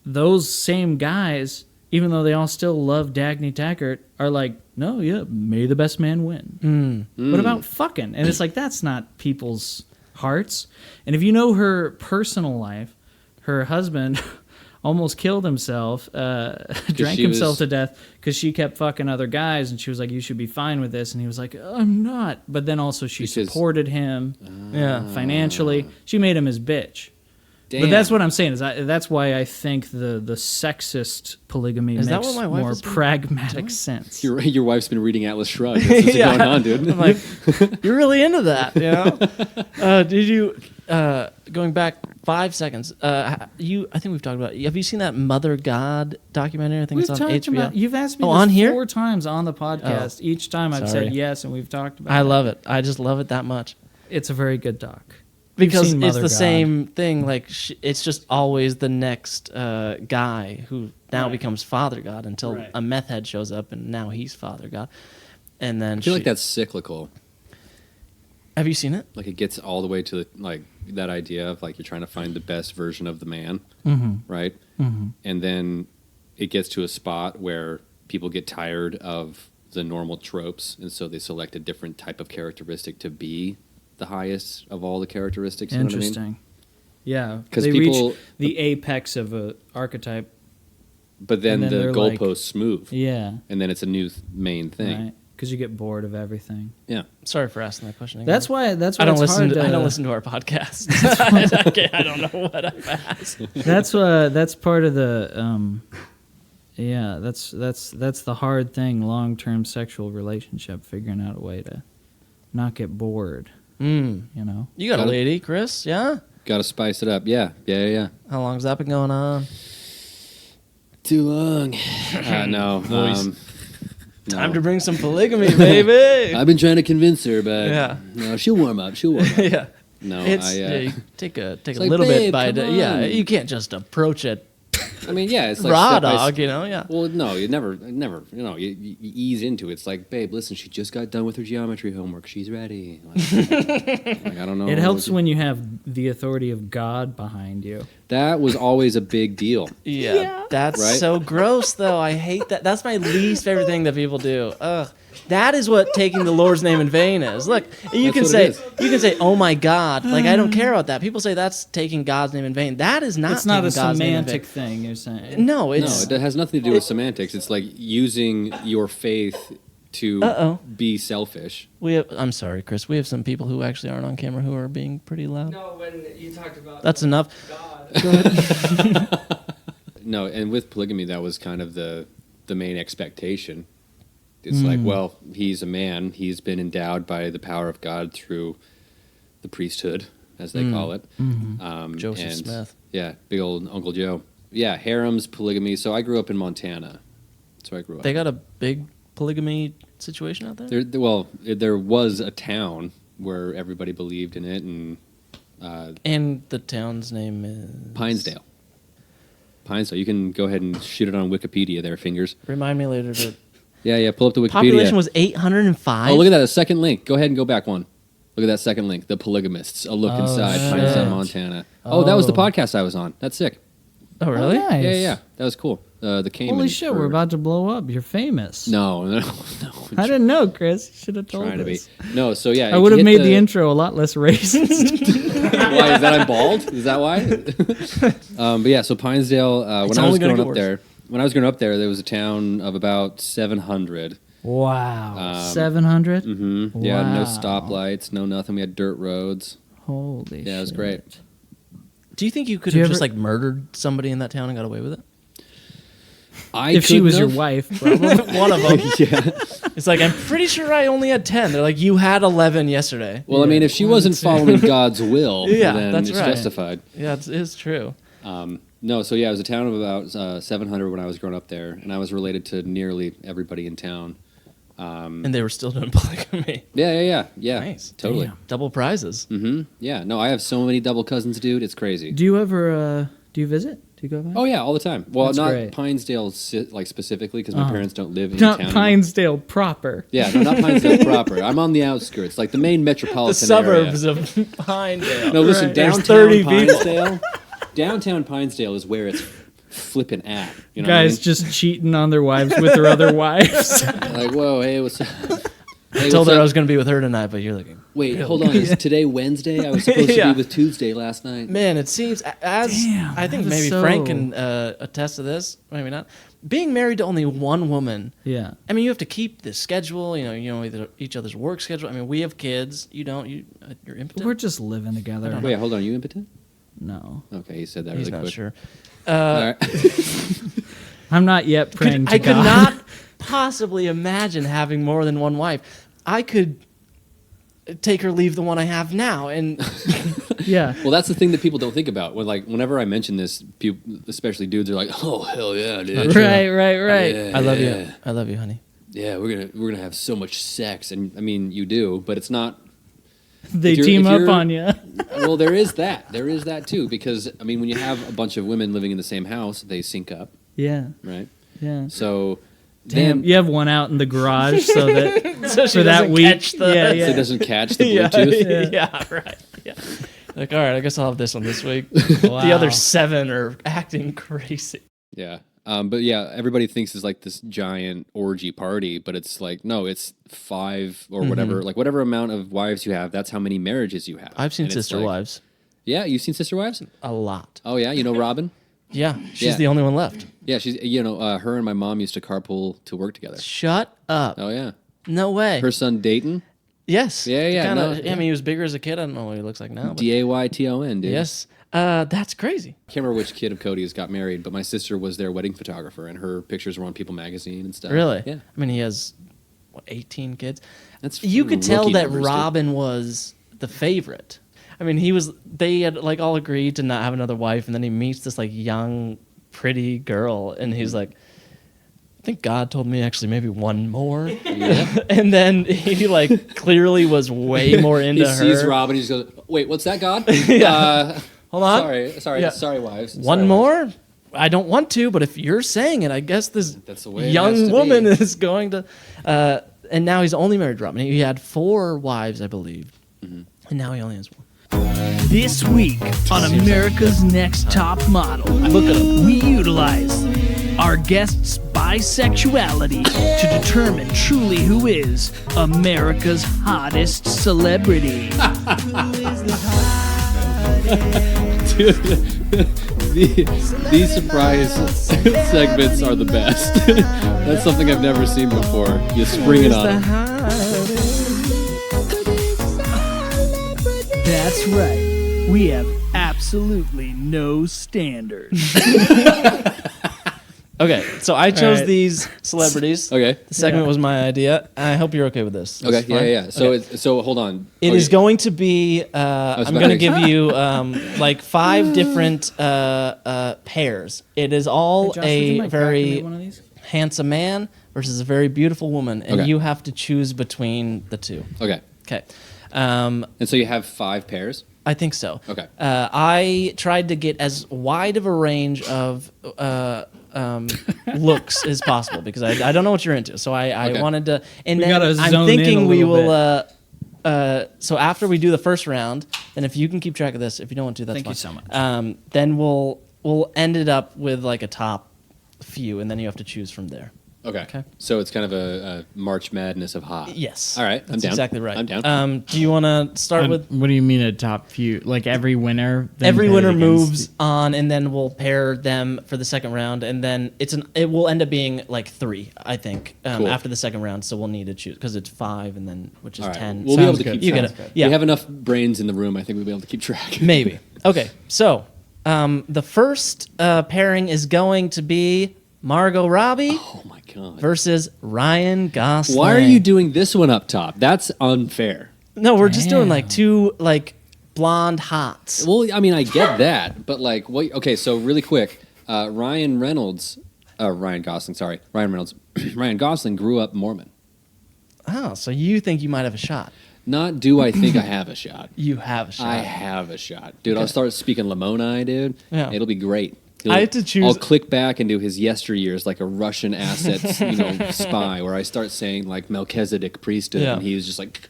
those same guys, even though they all still love Dagny Taggart, are like, no, yeah, may the best man win. What about fucking? And it's like, that's not people's hearts. And if you know her personal life, her husband almost killed himself, drank she himself was- to death because she kept fucking other guys, and she was like, you should be fine with this. And he was like, I'm not. But then also she Because- supported him yeah. financially. She made him his bitch. Damn. But that's what I'm saying. That's why I think the sexist polygamy Is that makes what my wife more has been pragmatic sense. Your wife's been reading Atlas Shrugged. That's what's Yeah. going on, dude. I'm like, you're really into that, Did you? Going back 5 seconds. I think we've talked about. Have you seen that Mother God documentary? I think We've it's on talked HBO. about. You've asked me Oh, this on here? 4 times on the podcast. Each time I've Sorry. said yes, and we've talked about. I it. love it. I just love it that much. It's a very good doc. You've Because seen it's Mother the God. same thing. Like it's just always the next guy who now becomes Father God until Right. a meth head shows up and now he's Father God. And then I feel like that's cyclical. Have you seen it? Like it gets all the way to like that idea of like you're trying to find the best version of the man, right? And then it gets to a spot where people get tired of the normal tropes, and so they select a different type of characteristic to be the highest of all the characteristics. You know what I mean? Interesting. Yeah, 'Cause they people- reach the apex of a archetype. But then, And then the they're like- goalposts move, Yeah, and then it's a new main thing. right. Because you get bored of everything. Yeah. Sorry for asking that question. Again. That's why. That's why I don't it's listen. hard I to- don't listen to our podcast. I don't know what I've asked. That's part of the. Yeah, that's the hard thing. Long-term sexual relationship, figuring out a way to not get bored. You know. You got a lady, Chris? Yeah. Got to spice it up. Yeah. How long's that been going on? Too long. No. Time to bring some polygamy, baby. I've been trying to convince her, but Yeah. no, she'll warm up. Yeah. No, It's you take a like, little bit "Babe, by come day. Yeah, on." you can't just approach it I mean, yeah, it's like Raw step by dog, you know, yeah. Well, no, you never, you ease into it. It's like, babe, listen, she just got done with her geometry homework. She's ready. Like, I don't know. It helps when you have the authority of God behind you. That was always a big deal. Yeah, that's Right? so gross, though. I hate that. That's my least favorite thing that people do. Ugh. That is what taking the Lord's name in vain is. Look, you can what say, it is. you can say, "Oh my God!" Like I don't care about that. People say that's taking God's name in vain. That is not. It's not taking a God's name in semantic vain. thing, you're saying. No, it's No, it has nothing to do with semantics. It's like using your faith to be selfish. we have. I'm sorry, Chris. We have some people who actually aren't on camera who are being pretty loud. No, when you talked about That's enough. God. No, and with polygamy, that was kind of the main expectation. It's like, well, he's a man. He's been endowed by the power of God through the priesthood, as they call it. Joseph and, Smith. Yeah, big old Uncle Joe. Yeah, harems, polygamy. So I grew up in Montana. That's where I grew up. They got a big polygamy situation out there. There was a town where everybody believed in it, and And the town's name is Pinesdale. Pinesdale. You can go ahead and shoot it on Wikipedia there, fingers. Remind me later to. Yeah, pull up the Wikipedia. Population was 805. Oh, look at that, the second link. Go ahead and go back one. Look at that second link, The Polygamists, A Look Inside shit. Pinesdale, Montana. Oh, that was the podcast I was on. That's sick. Oh, really? Oh, nice. Yeah. That was cool. The Cayman. Holy shit, we're about to blow up. You're famous. No. I didn't know, Chris. You should have told Trying to be. us. No, so yeah. I would have made the intro a lot less racist. Why, is that I'm bald? Is that why? But yeah, so Pinesdale, when I only was gonna growing get up worse. there was a town of about 700. Wow. 700? Mm-hmm. Yeah, no Wow. stoplights, no nothing. We had dirt roads. Holy shit. Yeah, it was great. Do you think you could Do you have just ever- like murdered somebody in that town and got away with it? If she was your couldn't wife, probably. One of them. have. Yeah. It's like, I'm pretty sure I only had 10. They're like, you had 11 yesterday. Well, I mean, if she wasn't following God's will, Yeah, then that's it's right. justified. Yeah, it's true. No, so yeah, it was a town of about 700 when I was growing up there, and I was related to nearly everybody in town. And they were still doing polygamy. Yeah. Nice. Totally. Damn. Double prizes. Mm-hmm. Yeah. No, I have so many double cousins, dude. It's crazy. Do you ever, do you visit? Do you go by? Oh yeah, all the time. Well, That's not great. Pinesdale like specifically because my parents don't live in Not town. Pinesdale proper. Yeah, no, not Pinesdale proper. I'm on the outskirts, like the main metropolitan The suburbs area. of Pinedale. No, listen, Right. There's downtown 30 people. Pinesdale. Downtown Pinesdale is where it's flipping at. You know Guys what just cheating on their wives with their other wives. I mean? Like, whoa, hey, what's up? Hey, I told what's her I up? was going to be with her tonight, but you're like, Wait, hold on. Is today Wednesday? I was supposed to Yeah. be with Tuesday last night. man, it seems as Damn, I think that is maybe so- Frank can attest to this, maybe not. Being married to only one woman, Yeah. I mean, you have to keep the schedule. You know each other's work schedule. I mean, we have kids. You don't. You're impotent. We're just living together. Wait, hold on. Are you impotent? No. Okay, he said that He's really not quick. sure. All right. I'm not yet praying to I could God. not possibly imagine having more than one wife. I could take or leave the one I have now, and Yeah. Well, that's the thing that people don't think about. Whenever I mention this, people, especially dudes, are like, "Oh hell yeah, dude! Right. Yeah, I love yeah. you. I love you, honey. Yeah, we're gonna have so much sex." And I mean, you do, but it's not. They If you're- team if up you're- on you. Well, there is that. There is that too, because I mean, when you have a bunch of women living in the same house, they sync up, Yeah. right? Yeah. So Damn. then You have one out in the garage so that So she for that doesn't week. catch the- yeah, so yeah. it doesn't catch the yeah, Bluetooth. yeah, right. Yeah. Like, all right, I guess I'll have this one this week. The other 7 are acting crazy. Yeah. But yeah, everybody thinks it's like this giant orgy party, but it's like, no, it's 5 or whatever, like whatever amount of wives you have, that's how many marriages you have. I've seen And it's Sister like- Wives Yeah, you've seen Sister Wives? a lot. Oh yeah, you know Robin? Yeah, she's Yeah. the only one left. Yeah, she's, her and my mom used to carpool to work together. Shut up. Oh yeah. No way. Her son Dayton, Yes. Yeah, yeah, Kinda, no, I yeah. mean, he was bigger as a kid. I don't know what he looks like now. But Dayton, dude. yes. That's crazy. I can't remember which kid of Cody's got married, but my sister was their wedding photographer, and her pictures were on People magazine and stuff. Really? Yeah. I mean, he has, 18 kids? That's You could tell rookie that numbers, dude. Robin was the favorite. I mean, they had like all agreed to not have another wife, and then he meets this like young, pretty girl, and he's like, I think God told me actually maybe one more. And then he like clearly was way more into He her. sees Robin, he just goes, "Wait, what's that, God?" Yeah. Hold on. Sorry, Yeah. sorry, wives. One Sorry, more? I don't want to, but if you're saying it, I guess this That's the way it has young to woman be. is going to. And now he's only married to Robin. He had 4 wives, I believe, and now he only has 1. This week on America's Next Top Model, Look at him. we utilize our guest's bisexuality to determine truly who is America's hottest celebrity. These surprise segments are the best. That's something I've never seen before. You spring it on 'em. That's right. We have absolutely no standards. Okay, so I chose right. these celebrities. Okay. The segment Yeah. was my idea. I hope you're okay with this. This Okay. is fine? Yeah. So Okay. so hold on. It is going to be. was I'm about going to to- give you like 5 different pairs. It is all a very handsome man versus a very beautiful woman, and Okay. you have to choose between the 2. Okay. Okay. And so you have 5 pairs. I think so. Okay. I tried to get as wide of a range of looks as possible because I don't know what you're into. So I Okay. wanted to, and We then gotta I'm zone in thinking a we little will. So after we do the first round, then if you can keep track of this, if you don't want to, that's Thank you fine. so much. Then we'll end it up with like a top few, and then you have to choose from there. Okay. Okay. So it's kind of a March Madness of hot. Yes. All right. I'm That's down. exactly right. I'm down. Do you want to start with? What do you mean a top few? Like every winner? then Every paired winner against- moves on, and then we'll pair them for the second round, and then it will end up being like 3, I think, Cool. after the second round. So we'll need to choose because it's 5, and then which is All right. 10. We'll be able Sounds to good. keep You track. get it. Yeah, We have enough brains in the room. I think we'll be able to keep track. maybe. Okay, so the first pairing is going to be Margot Robbie Oh my god. versus Ryan Gosling. Why are you doing this one up top? That's unfair. No, we're just doing like Damn. 2 like blonde hots. Well, I mean, I get that, but like, what? Okay, so really quick, Ryan Reynolds, Ryan Gosling, sorry, Ryan Reynolds, Ryan Gosling grew up Mormon. Oh, so you think you might have a shot? Not do I think I have a shot? You have a shot. I have a shot, dude. I'll start speaking Lamoni, dude. Yeah. It'll be great. I had to choose- I'll click back into his yesteryears like a Russian assets, spy, where I start saying like Melchizedek priesthood, Yeah. and he was just like,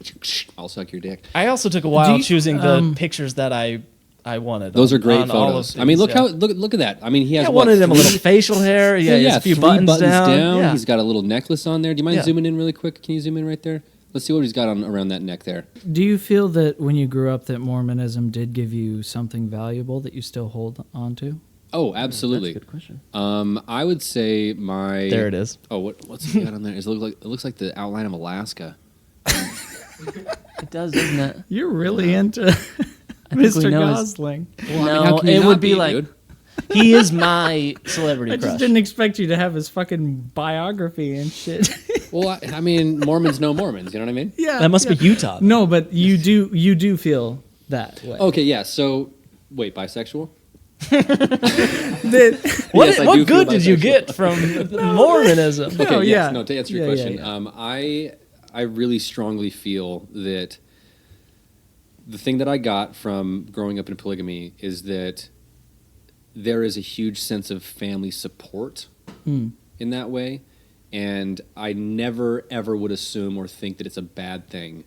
"I'll suck your dick." I also took a while you- choosing the pictures that I wanted. Those on- are great on all of photos. I mean, these, look yeah. how look at that. I mean, he has I what, wanted him a 3 little facial hair. Yeah, he has a few 3 buttons, down. Yeah. He's got a little necklace on there. Do you mind Yeah. zooming in really quick? Can you zoom in right there? Let's see what he's got on around that neck there. Do you feel that when you grew up that Mormonism did give you something valuable that you still hold on to? Oh, absolutely. That's a good question. I would say my There it is. Oh, what's he got on there? It looks like the outline of Alaska. It does, doesn't it? You're really into we Mr. know his- Gosling. Well, how No, can you it not would be like dude? he is my celebrity I crush. just didn't expect you to have his fucking biography and shit. Well, I mean, Mormons know Mormons. You know what I mean? Yeah, That must be Utah. No, but you do feel that way. Okay, yeah. So, wait, bisexual? That- What, Yes, I what do feel good did you bisexual. get from Mormonism? Okay, Oh, yes. yeah. No, to answer your Yeah, question, yeah. I really strongly feel that the thing that I got from growing up in polygamy is that there is a huge sense of family support in that way, and I never ever would assume or think that it's a bad thing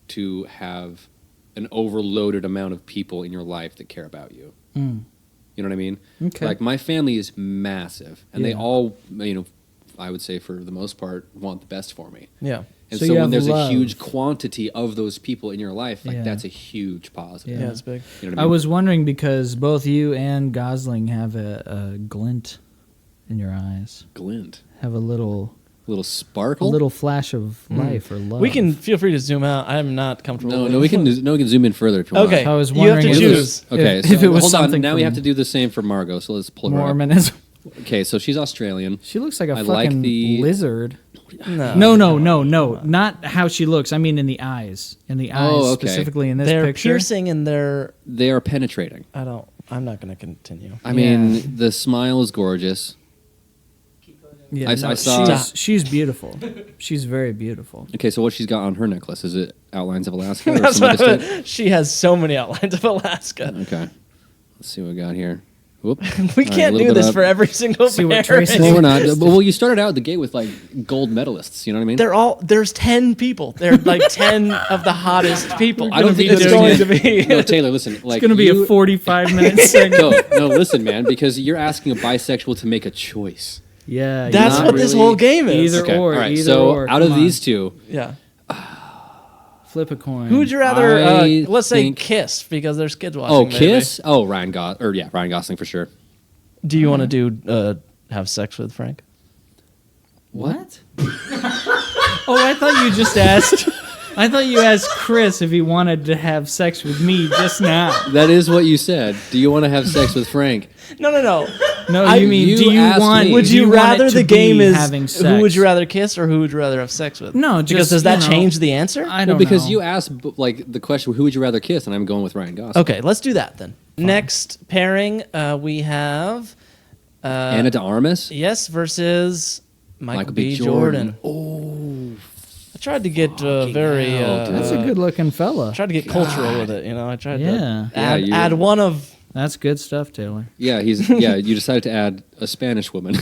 to have an overloaded amount of people in your life that care about you. You know what I mean? Okay. Like my family is massive, and they Yeah. all, I would say for the most part, want the best for me. Yeah. And So so, you when have there's love. a huge quantity of those people in your life, like Yeah. that's a huge positive. Yeah, it's big. You know what I was wondering because both you and Gosling have a glint in your eyes, glint, have a little sparkle. flash of life or love. We can feel free to zoom out. I'm not comfortable. No, with no, we can zoom in further if you want. Okay, I was you have wondering to if it choose. was- Okay, if so it was hold on. something Now we have from to do the same for Margot. So let's pull her up. Mormonism. Okay, so she's Australian. She looks like a I like fucking the- lizard. No. No, not how she looks. I mean in the eyes. In the eyes, Oh, okay. specifically in this They're picture. piercing and they're. They are penetrating. I'm not going to continue. I mean, the smile is gorgeous. Yeah, I saw- she's beautiful. She's very beautiful. Okay, so what she's got on her necklace, is it outlines of Alaska or That's some what other state? she has so many outlines of Alaska. Okay, let's see what we got here. Whoop. We All right, can't a little do bit this up. for every single See what parent. Tracy- Well, we're not. Well, you started out the gate with like gold medalists. You know what I mean? There's 10 people. They're like 10 of the hottest people. I don't think it's it's going to be. No, Taylor, listen. Like, It's going to be a 45-minute segment. No, listen, man, because you're asking a bisexual to make a choice. Yeah. That's Not what this really- whole game is. Either Okay, or. all right. Either So or. out of Come on. these two, Yeah. Flip a coin. Who would you rather, I let's say think- kiss, because there's kids watching. oh, maybe. Kiss, oh, Ryan Gosling for sure. Do you want to do have sex with Frank? What? Oh, I thought you just asked. I thought you asked Chris if he wanted to have sex with me just now. That is what you said. Do you want to have sex with Frank? No. No, I- you mean you do you asked want? me. Would do you want it rather to the game be is having sex? who would you rather kiss or who would you rather have sex with? No, because just, does that you know, change the answer? I don't Well, because know. you asked like the question, who would you rather kiss? And I'm going with Ryan Gosling. Okay, let's do that then. Next pairing, we have Anna de Armas. yes versus Michael B. Jordan. Oh, I tried to get very. hell, dude. That's a good-looking fella. Tried to get cultural with it, you know. I tried Yeah. to Yeah, you- add one of That's good stuff, Taylor. yeah, you decided to add a Spanish woman.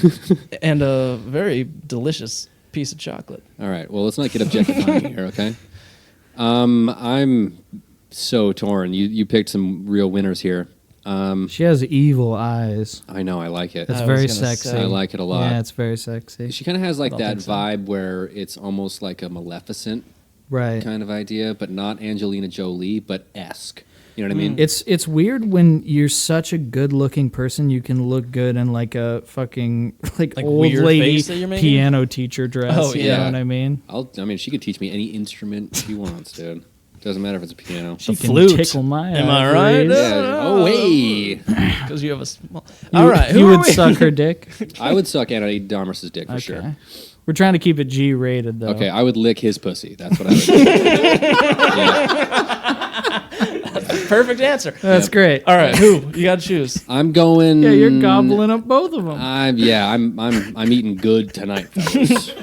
and a very delicious piece of chocolate. All right. Well, let's not get objectifying here, okay? I'm so torn. You picked some real winners here. She has evil eyes. I know. I like it. That's I was very gonna sexy. say. I like it a lot. Yeah, it's very sexy. She kind of has like I that don't think so. vibe where it's almost like a Maleficent Right. kind of idea, but not Angelina Jolie, but esque. You know what I mean? It's weird when you're such a good-looking person, you can look good in like a fucking like old weird lady face that you're making? piano teacher dress. Oh, You yeah. know what I mean? I mean, she could teach me any instrument she wants, dude. Doesn't matter if it's a piano. She can flute. tickle my Am I right? ivories. Yeah. Oh, hey. Because you have a small. All right, You who are would we? suck her dick. I would suck Anna de Armas' dick for sure. Okay. We're trying to keep it G-rated though. Okay, I would lick his pussy. That's what I would do. Yeah. Perfect answer. That's great. All right, who you got to choose? I'm going. Yeah, you're gobbling up both of them. I'm eating good tonight, fellas.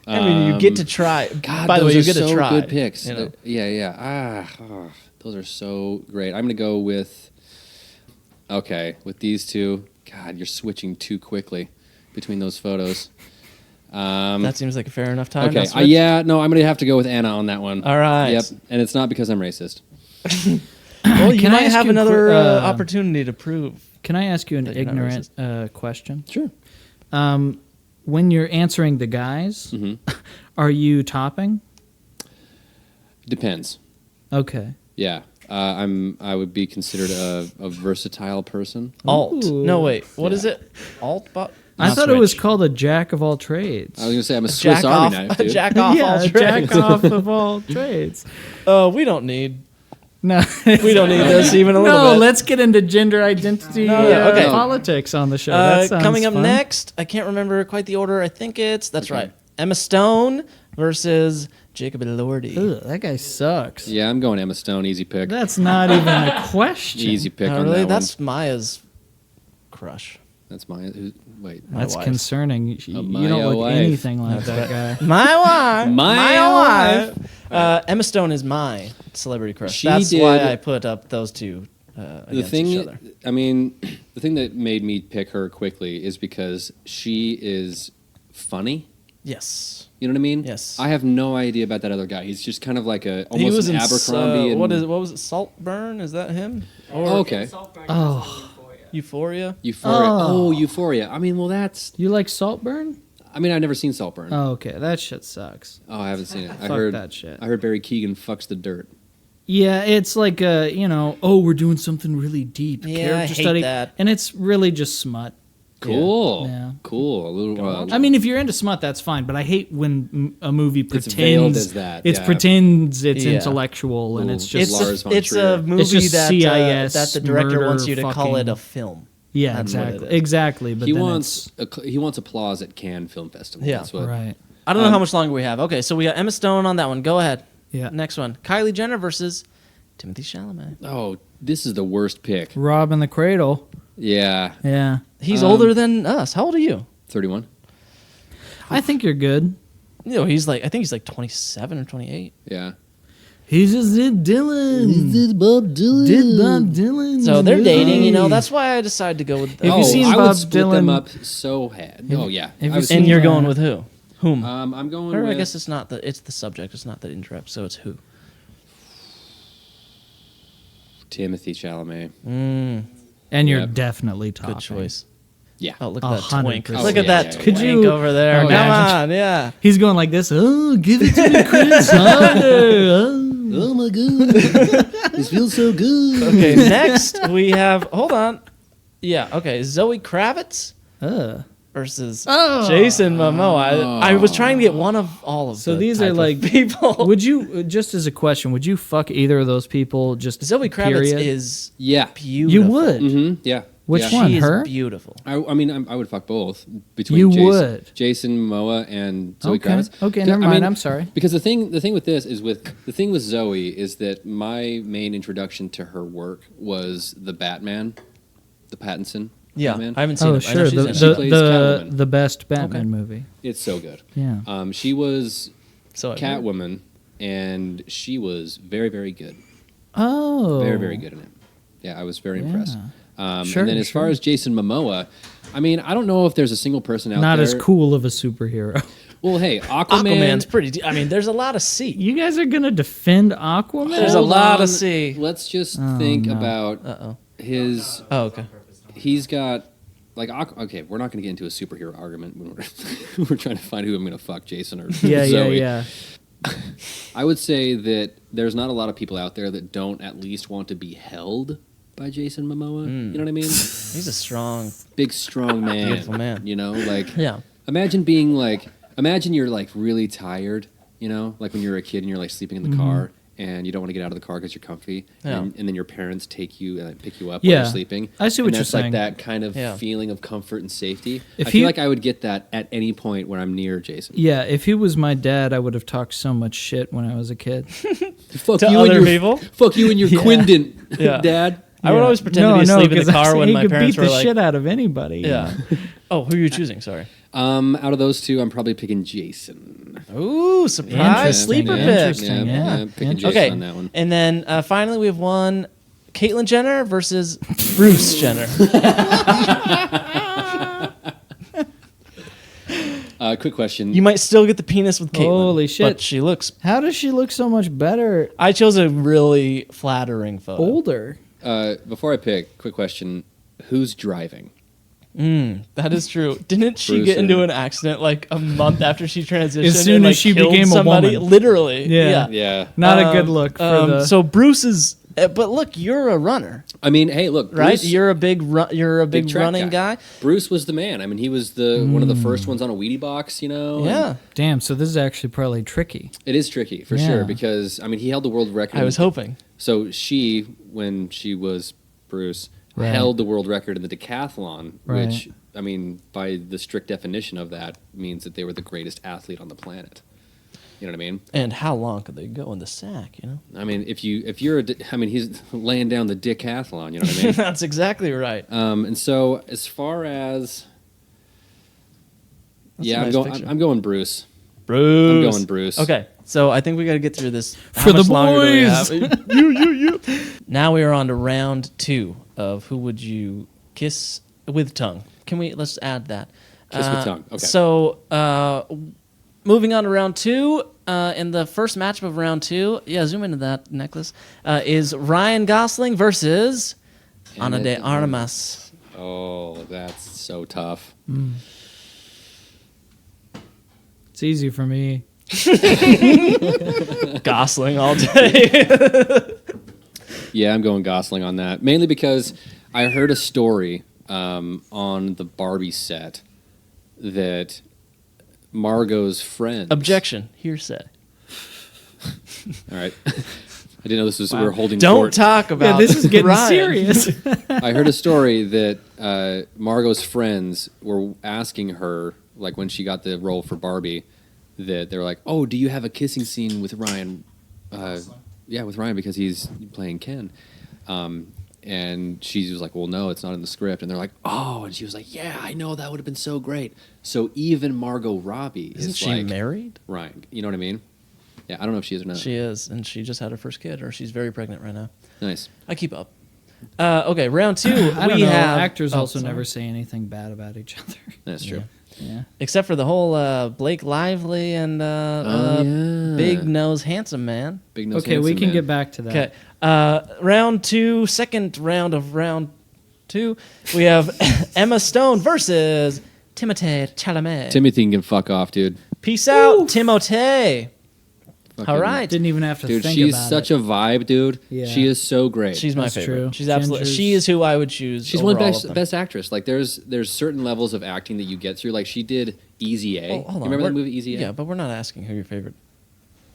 I mean, you get to try. God, By the way, you those get are to so try. good picks. You know. Yeah. Those are so great. I'm gonna go with. Okay, with these two. God, you're switching too quickly between those photos. That seems like a fair enough time. Okay, to switch. I'm gonna have to go with Anna on that one. All right. Yep, and it's not because I'm racist. Well, you Can I might ask have you a another quick, opportunity to prove. Can I ask you an That you're not ignorant question? Sure. When you're answering the guys, Mm-hmm. are you topping? Depends. Okay. Yeah. I would be considered a versatile person. Alt. Ooh. No, wait. What Yeah. is it? Alt? I thought it was called a jack of all trades. I was gonna say I'm a Swiss Jack Army off. knife, dude. Jack off yeah, all a trades. jack off of all trades. We don't need. No, We don't need this even a little no. bit. Let's get into gender identity No, okay. politics on the show. That sounds Coming up fun. next, I can't remember quite the order. I think that's right. Emma Stone versus Jacob Elordi. Ugh, that guy sucks. Yeah, I'm going Emma Stone. Easy pick. That's not even a question. Easy pick Oh, on really? that That's Maya's crush. one. That's my. Wait. My That's wife. concerning. You Maya don't look wife. anything like that guy. My wife. My wife. Emma Stone is my celebrity crush. She That's did- why I put up those two The against each thing, other. I mean, the thing that made me pick her quickly is because she is funny. Yes. You know what I mean? Yes. I have no idea about that other guy. He's just kind of like a He almost was an in Abercrombie. and, what was it? Saltburn? Is that him? Or Oh, okay. Oh, Euphoria? Euphoria. Oh. Oh, Euphoria. I mean, well, that's. you like Saltburn? I mean, I've never seen Saltburn. Oh, okay. That shit sucks. Oh, I haven't seen it. I Fuck heard that shit. I heard Barry Keoghan fucks the dirt. Yeah, it's like we're doing something really deep. Yeah, character I hate study, that. and it's really just smut. Cool. Yeah. Cool. A little. I mean, if you're into smut, that's fine. But I hate when a movie pretends veiled as that, It yeah. pretends it's Yeah. intellectual, and Ooh. it's just Lars von It's a Trier. movie It's just that CIS that the director murder wants you to call it fucking- a film. yeah, That's what it exactly, is. exactly. But he then wants he wants applause at Cannes Film Festival. Yeah. That's what. it's, right. I don't know how much longer we have. Okay, so we got Emma Stone on that one. Go ahead. Yeah, Next one. Kylie Jenner versus Timothy Chalamet. Oh, this is the worst pick. Rob in the Cradle. Yeah, Yeah, He's older than us. How old are you? 31. I think you're good. You know, I think he's like 27 or 28. Yeah. He just did Dylan. He did Bob Dylan. Did Bob Dylan. So they're dating, you know. Hey. That's why I decided to go with. Have you seen I Bob would split them Dylan? up so had. Oh yeah. have I you was- seen- And you're uh, going with who? Whom? I'm going or with. I guess it's not the. It's the subject. It's not the interrupt. So it's who. Timothy Chalamet. And you're Yep. definitely topping. Good choice. Yeah. Oh, look at that 100%. twink. Oh, Look at yeah, that yeah, twink yeah. Could you- over there. Oh, Come yeah. on, yeah. He's going like this. Oh, give it to me, Chris. Oh. Oh my god. This feels so good. Okay, next we have. Hold on. Yeah. Okay, Zoe Kravitz versus Oh. Jason Momoa. I was trying to get one of all of. So the these type are of like people. Would you, just as a question, would you fuck either of those people? Just Zoe Kravitz period? is Yeah. beautiful. You would. Mm-hmm. Yeah. Which yeah. one? She is Her? beautiful. I mean, I would fuck both between You Jason, would. Jason Momoa and Zoe Okay. Kravitz. Okay, 'Cause, never I mind. mean, I'm sorry. Because the thing with this is with Zoe is that my main introduction to her work was the Batman, the Pattinson. Yeah, Batman. I haven't seen Oh, it. I know sure. she's in The it. She plays Catwoman. the best Batman movie. It's so good. Yeah. She was So Catwoman, and she was very, very good. Oh. Very, very good in it. Yeah, I was very impressed. Sure, and then as far as Jason Momoa, I mean, I don't know if there's a single person out Not there. as cool of a superhero. Well, hey, Aquaman's pretty. I mean, there's a lot of sea. You guys are gonna defend Aquaman? There's a Hold lot on. of sea. Let's just think no. about Uh-oh. his. Oh, okay. He's got like okay. We're not going to get into a superhero argument when we're trying to find who I'm going to fuck, Jason or Yeah, Zoe. yeah. I would say that there's not a lot of people out there that don't at least want to be held by Jason Momoa. You know what I mean? He's a strong. Big, strong man. Beautiful man. You know, like Yeah. imagine you're like really tired. You know, like when you're a kid and you're like sleeping in the car. And you don't want to get out of the car because you're comfy, Yeah. and then your parents take you and pick you up Yeah. while you're sleeping. I see what and you're that's saying. like that kind of Yeah. feeling of comfort and safety. If I feel you- like I would get that at any point when I'm near Jason. Yeah, if he was my dad, I would have talked so much shit when I was a kid. Fuck To you other and your people? Fuck you and your Yeah. Quindant, Yeah. Dad. I would always pretend to be asleep in the 'cause car when he my could parents beat were the like. shit out of anybody. Yeah. Oh, who are you choosing? Sorry. Out of those two, I'm probably picking Jason. Ooh, surprise Interesting, sleeper pick. interesting. Yeah, Yeah. picking Jason Okay, on that one. and then finally we have one: Caitlyn Jenner versus Bruce Jenner. Quick question. You might still get the penis with Caitlyn. Holy shit. But she looks. How does she look so much better I chose a really flattering photo. older? Before I pick, quick question: who's driving? That is true. Didn't she Bruce get into or- an accident like a month after she transitioned? As soon and, as like, she killed became a somebody? woman. Literally. Yeah. Yeah. Not a good look for the. So Bruce is. But look, you're a runner, I mean, hey, look, Bruce, right? You're a big big track running guy. Bruce was the man. I mean, he was the one of the first ones on a Wheatie box. You know. and Yeah, Damn, so this is actually probably tricky. it is tricky for Yeah. sure because I mean, he held the world record. I was hoping. So she, when she was Bruce, Right. held the world record in the decathlon, Right. which I mean, by the strict definition of that, means that they were the greatest athlete on the planet. You know what I mean? And how long could they go in the sack? You know, I mean, if you're I mean, he's laying down the decathlon. You know what I mean? that's exactly right. And so as far as That's yeah, a nice picture. I'm going Bruce. Bruce. I'm going Bruce. Okay, so I think we got to get through this. How For the much longer do we boys. have? you. Now we are on to round 2 of who would you kiss with tongue. Let's add that. Kiss with tongue. Okay. So moving on to round 2. In the first matchup of round 2, zoom into that necklace, is Ryan Gosling versus Ana de Armas. Oh, that's so tough. It's easy for me. Gosling all day. Yeah, I'm going Gosling on that. Mainly because I heard a story on the Barbie set that Margot's friend. Objection. Hearsay. All right. I didn't know this was we were holding Don't court. talk about this is getting Ryan. serious. I heard a story that Margot's friends were asking her, like when she got the role for Barbie, that they were like, "Oh, do you have a kissing scene with Ryan?" Yeah, with Ryan because he's playing Ken. And she was like, "Well, no, it's not in the script." And they're like, "Oh," and she was like, "Yeah, I know that would have been so great." So even Margot Robbie Isn't is she like married? Ryan. You know what I mean? Yeah, I don't know if she is or not. She is, and she just had her first kid, or she's very pregnant right now. Nice. I keep up. Okay, round 2. I don't we know. have Actors also sorry. never say anything bad about each other. That's true. Yeah. Except for the whole Blake Lively and yeah. Big Nose Handsome Man. Big nose. Okay, we handsome can man. get back to that. Okay, round 2, second round of round 2. We have Emma Stone versus Timothée Chalamet. Timothy can fuck off, dude. Peace out, Timothée. Fucking- All right. Didn't even have to Dude, think she's about such it. a vibe, dude. Yeah. She is so great. She's my That's favorite. true. She's absolutely. Ginger's- She is who I would choose. She's over one all of best them. best actress. Like there's certain levels of acting that you get through. Like she did Easy A. Oh, hold on. You remember that We're- movie Easy A? Yeah, but we're not asking who your favorite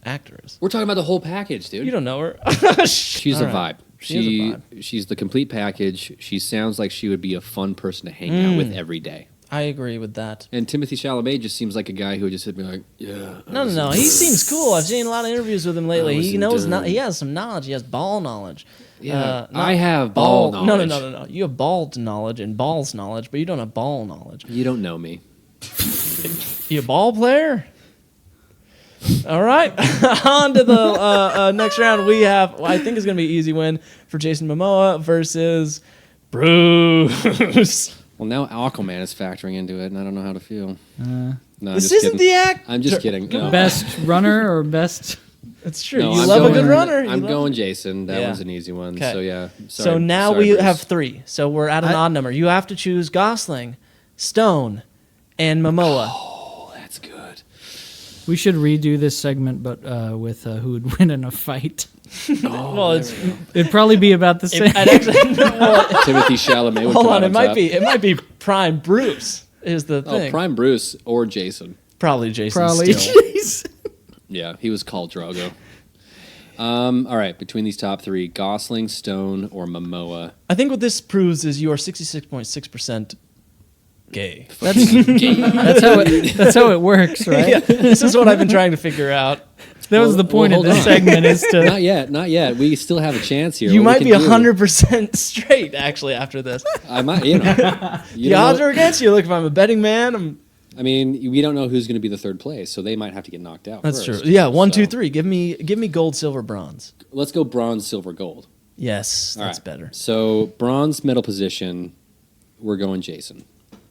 actor is. We're talking about the whole package, dude. You don't know her. She's All a right. vibe. She is a vibe. She's the complete package. She sounds like she would be a fun person to hang out with every day. I agree with that. And Timothée Chalamet just seems like a guy who would just sit be like, yeah. No. He seems cool. I've seen a lot of interviews with him lately. I He wasn't knows. done. He has some knowledge. He has ball knowledge. Yeah, not I have ball knowledge. No. You have ball knowledge and balls knowledge, but you don't have ball knowledge. You don't know me. You a ball player? All right. On to the next round. We have, well, I think it's going to be an easy win for Jason Momoa versus Bruce. Well, now Aquaman is factoring into it, and I don't know how to feel. No, I'm This just isn't kidding. the act. I'm just kidding. No. Best runner or best? It's true. No, you I'm love going, a good runner. You I'm love- going Jason. That Yeah. one's an easy one. 'Kay. So yeah. So Sorry- now sorry, we Bruce. have 3. So we're at an odd number. You have to choose Gosling, Stone, and Momoa. Oh, that's good. We should redo this segment, but with who would win in a fight. Well, it's It'd probably be about the same. I'd actually. Well, Timothy Chalamet would hold come on. out It might top. be. It might be Prime Bruce. Is the Oh, thing? Prime Bruce or Jason. Probably Jason. Probably. Still. Yeah, he was called Drago. All right, between these top 3, Gosling, Stone, or Momoa. I think what this proves is you are 66.6% gay. That's how it works, right? Yeah, this is what I've been trying to figure out. That was the point well, of hold this on. segment is to. Not yet, not yet. We still have a chance here. You What might we be can do- 100% straight actually after this. I might, you know. You The don't odds know- are against you. Look, if I'm a betting man, I mean, we don't know who's going to be the third place, so they might have to get knocked out. that's first. true. Yeah, 1, 2, So, 3. Give me gold, silver, bronze. Let's go bronze, silver, gold. Yes, All that's right. better. So bronze medal position, we're going Jason.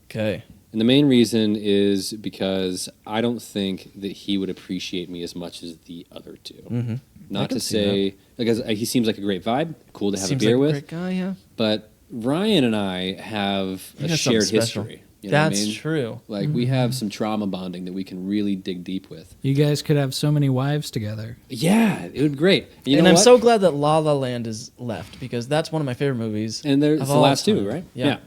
Okay. And the main reason is because I don't think that he would appreciate me as much as the other two. Mm-hmm. Not can to see say, because he seems like a great vibe, cool to have Seems a beer like with. a great guy, yeah. But Ryan and I have He a has shared something special. history. You know That's what I mean? true. Like we have some trauma bonding that we can really dig deep with. You guys could have so many wives together. Yeah, it would be great. And you And know I'm what? so glad that La La Land is left because that's one of my favorite movies. And there's of the all last time. two, right? Yeah.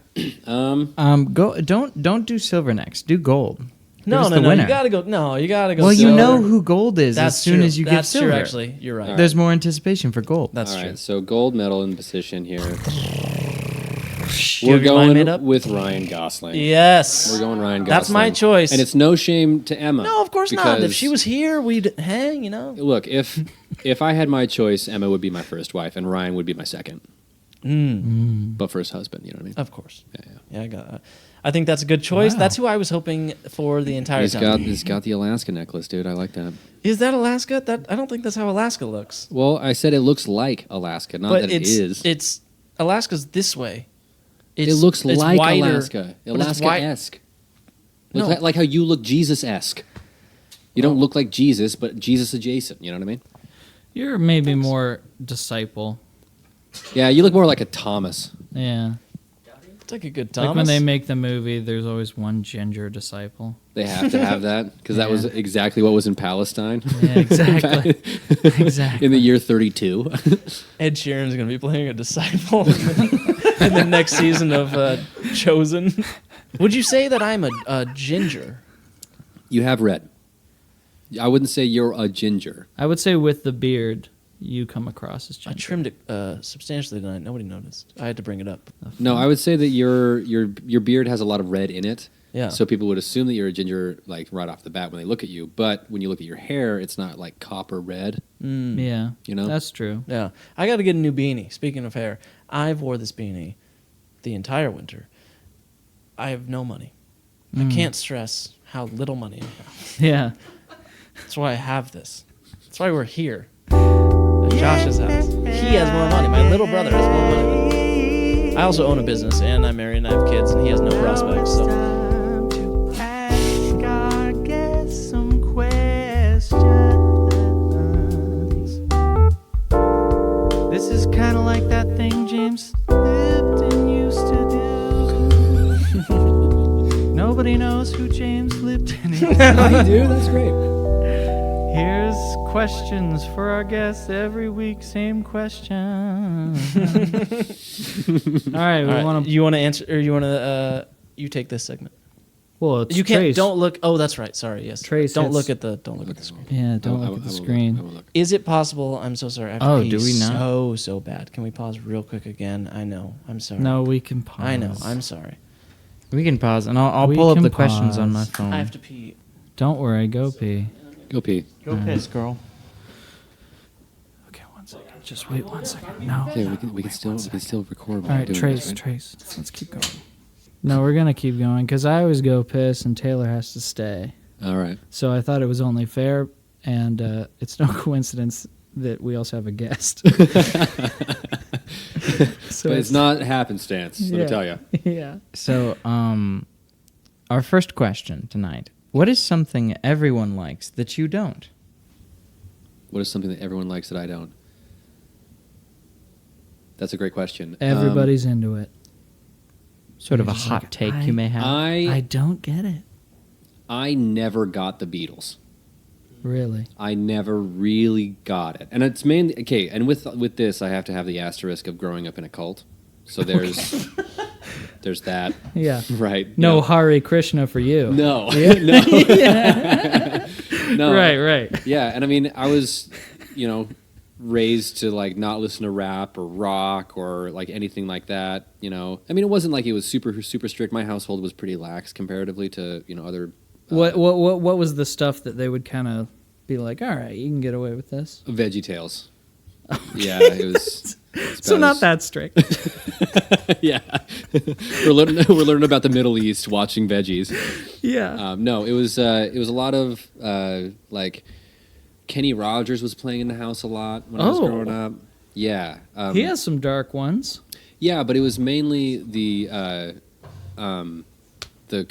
Go. Don't do silver next. Do gold. No, Give us no, the no. winner. You gotta go. No, you gotta go. Well, you silver. know who gold is That's as soon true. as you That's give silver. true. Actually, you're right. There's more anticipation for gold. That's All true. right, so gold medal in position here. You We're have your mind made going up? with Ryan Gosling. Yes. We're going Ryan Gosling. That's my choice. And it's no shame to Emma. No, of course not. If because- she was here, we'd hang. You know. Look, if I had my choice, Emma would be my first wife, and Ryan would be my second. But first husband, you know what I mean? Of course. Yeah. Yeah, I got. I think that's a good choice. Wow. That's who I was hoping for the entire time. He's got the Alaska necklace, dude. I like that. Is that Alaska? That I don't think that's how Alaska looks. Well, I said it looks like Alaska, not But that it is. It's Alaska's this way. It looks it's like wider, Alaska, but it's Alaska-esque. No. Like how you look Jesus-esque. You don't look like Jesus, but Jesus adjacent. You know what I mean? You're maybe more disciple. Yeah, you look more like a Thomas. Yeah. It's like a good Thomas. Like when they make the movie, there's always one ginger disciple. They have to have that because that was Yeah. exactly what was in Palestine. Yeah, exactly. Exactly. In the year 32. Ed Sheeran's going to be playing a disciple in the next season of Chosen. Would you say that I'm a ginger? You have red. I wouldn't say you're a ginger. I would say with the beard, you come across as I ginger. trimmed it substantially tonight. Nobody noticed. I had to bring it up. No, I would say that your beard has a lot of red in it. Yeah. So people would assume that you're a ginger like right off the bat when they look at you. But when you look at your hair, it's not like copper red. Yeah. You know? That's true. Yeah. I got to get a new beanie. Speaking of hair, I've wore this beanie the entire winter. I have no money. I can't stress how little money I have. Yeah. That's why I have this. That's why we're here at Josh's house. He has more money. My little brother has more money. I also own a business, and I'm married, and I have kids, and he has no prospects. So Time to ask our guests some questions. This is kind of like that thing James Lipton used to do. Nobody knows who James Lipton is. I do. That's great. Here's questions for our guests every week. Same question. All right, we all right, want to. you want to answer, or you want to? You take this segment. Well, it's You can't. Trace. Don't look. Oh, that's right. Sorry. Yes. Trace Don't hits- look at the. Don't look at the screen. Yeah, don't I look at the won't screen. I won't look. Is it possible? I'm so sorry. I have to Oh, pee do we not? So bad. Can we pause real quick again? I know. I'm sorry. No, we can pause. I know. I'm sorry. We can pause, and I'll We pull up can the questions on my pause. phone. I have to pee. Don't worry, go pee. Go pee. Go piss, girl. Okay, 1 second. Just wait 1 second. No. Okay, we can still record. All right, Trace. Let's keep going. No, we're gonna keep going because I always go piss and Taylor has to stay. All right. So I thought it was only fair, and it's no coincidence that we also have a guest. So But it's not happenstance. Let Yeah. me tell you. Yeah. So, our first question tonight: what is something everyone likes that you don't? What is something that everyone likes that I don't? That's a great question. Everybody's into it. Sort of a You're just hot like, take I- you may have. I don't get it. I never got the Beatles. Really. I never really got it, and it's mainly okay. And with this, I have to have the asterisk of growing up in a cult. So there's there's that, Yeah. right? you No know. Hare Krishna for you. no, no, no. Right. Yeah, and I mean, I was, raised to like not listen to rap or rock or like anything like that. I mean, it wasn't like it was super super strict. My household was pretty lax comparatively to other. What was the stuff that they would kind of be like, all right, you can get away with this? Veggie Tales. Yeah, it was. it's So about not as- that strict. Yeah, we're learning about the Middle East watching veggies. Yeah. No, it was a lot of like Kenny Rogers was playing in the house a lot when I was Oh. growing up. Yeah, He has some dark ones. yeah, but it was mainly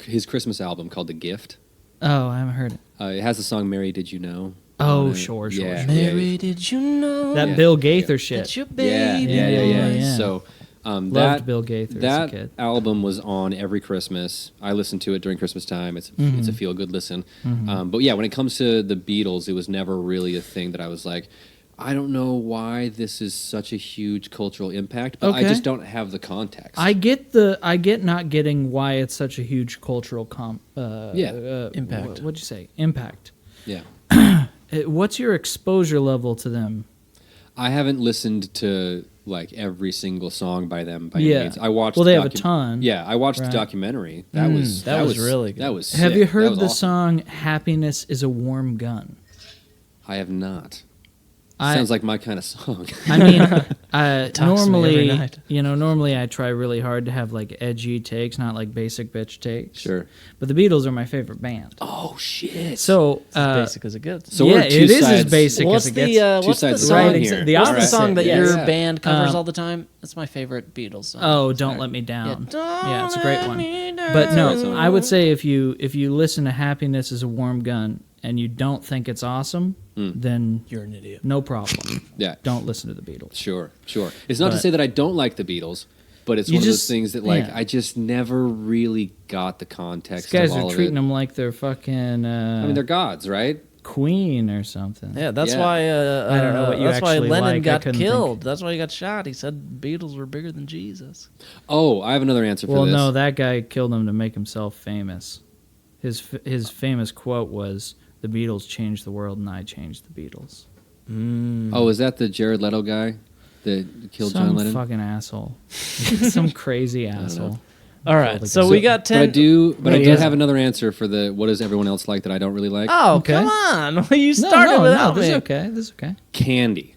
his Christmas album called The Gift. Oh, I haven't heard it. It has the song "Mary Did You Know." Oh, on it. sure. Yeah, Mary, did you know That Yeah. Bill Gaither shit. that your Yeah, baby Yeah. So Loved that Bill Gaither as a that kid. album was on every Christmas. I listened to it during Christmas time. It's Mm-hmm. a feel good listen. But yeah, when it comes to the Beatles, it was never really a thing that I was like, I don't know why this is such a huge cultural impact, but I Okay. just don't have the context. I get not getting why it's such a huge cultural Impact. What'd you say? Impact. yeah, What's your exposure level to them? I haven't listened to like every single song by them by Yeah. any means. I watched. Well, the they have a ton. Yeah, I watched Right. the documentary. That was that was really good. That was. Have sick. you That heard was the awesome. song "Happiness Is a Warm Gun"? I have not. I- Sounds like my kind of song. I mean, Talks to me every normally, night. normally I try really hard to have like edgy takes, not like basic bitch takes. Sure. But the Beatles are my favorite band. Oh shit. So, basic as it gets. So yeah, we're two it is as sides. basic What's as it the gets. what's the sides of the song? coin here. The All what's the right. song that Yes. your Yeah. band covers all the time? That's my favorite Beatles song. Oh, "Don't Let Me Down." Yeah. Yeah, it's a great one. Me down. But no, song. I would say if you listen to "Happiness Is a Warm Gun" and you don't think it's awesome, then You're an idiot. no problem. Yeah. Don't listen to the Beatles. Sure. It's not to But- say that I don't like the Beatles, but it's You one of those just- things that yeah. I just never really got the These context guys of all are of treating it. them like they're fucking I mean, they're gods, right? Queen or something. Yeah, that's Yeah. why. I don't know what you That's why actually Lennon like. I got couldn't killed. think. That's why he got shot. He said Beatles were bigger than Jesus. Oh, I have another answer for Well, this. no, that guy killed him to make himself famous. His famous quote was, "The Beatles changed the world, and I changed the Beatles." Oh, is that the Jared Leto guy that killed Some John Lennon? fucking asshole. Some crazy asshole. All right, so So- we got 10. But I do Yeah. have another answer for the what does everyone else like that I don't really like? Oh, Okay. come on. You started no, without this me. is okay. This is okay. Candy.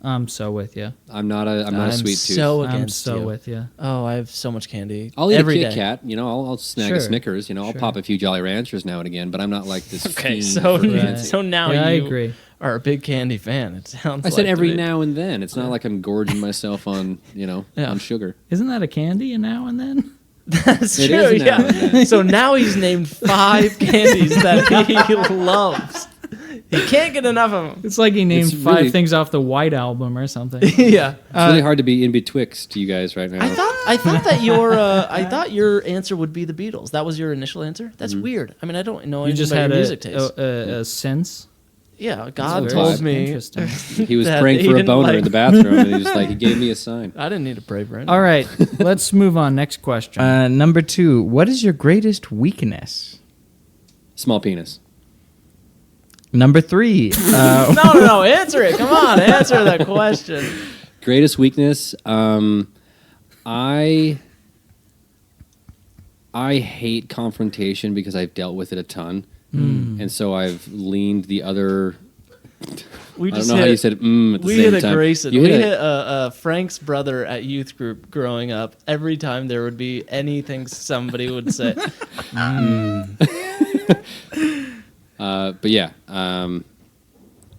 I'm so with you. I'm not a sweet tooth. so I'm against so you. with you. Oh, I have so much candy. I'll eat every a Kit day. Kat. I'll snag Sure. a Snickers. I'll Sure. pop a few Jolly Ranchers now and again. But I'm not like this. Okay, fiend so for fancy. so now Yeah, I you agree. are a big candy fan. It sounds. I said like every to me. now and then. It's not like I'm gorging myself on, on sugar. Isn't that a candy? And now and then. That's It true. is now and Yeah. then. So now he's named 5 candies that he loves. He can't get enough of them. It's like he named It's 5 really- things off the White Album or something. Yeah. It's really hard to be in betwixt you guys right now. I thought that your answer would be the Beatles. That was your initial answer. That's weird. I mean, I don't know You anything just about had your music taste. a sense. Yeah, God That's told very me. Interesting. He was that praying he for a didn't boner like- in the bathroom, and he gave me a sign. I didn't need to pray for anything. All right, let's move on. Next question. Number 2. What is your greatest weakness? Small penis. Number 3. No. Answer it. Come on, answer that question. Greatest weakness. I hate confrontation because I've dealt with it a ton, and so I've leaned the other. We I just don't know how hit- you said at the We same hit a time. Grayson. You We hit hit a- Frank's brother at youth group growing up. Every time there would be anything somebody would say. But yeah,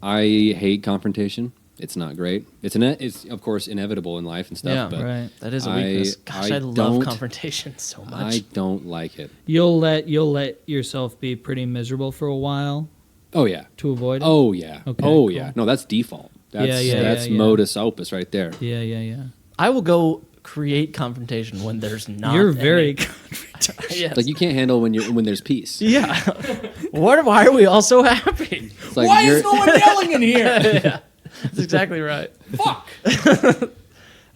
I hate confrontation. It's not great. It's of course inevitable in life and stuff. Yeah, but right. That is a I- weakness. Gosh, I, I love don't- confrontation so much. I don't like it. You'll let yourself be pretty miserable for a while Oh yeah. to avoid it. Oh yeah. Okay, oh cool. yeah. No, that's default. That's Yeah, that's yeah. modus opus right there. Yeah. I will go create confrontation when there's not. You're very. Yes. Like you can't handle when there's peace. Yeah. Why are we all so happy? It's like you're- one yelling in here? Yeah. That's exactly right. Fuck.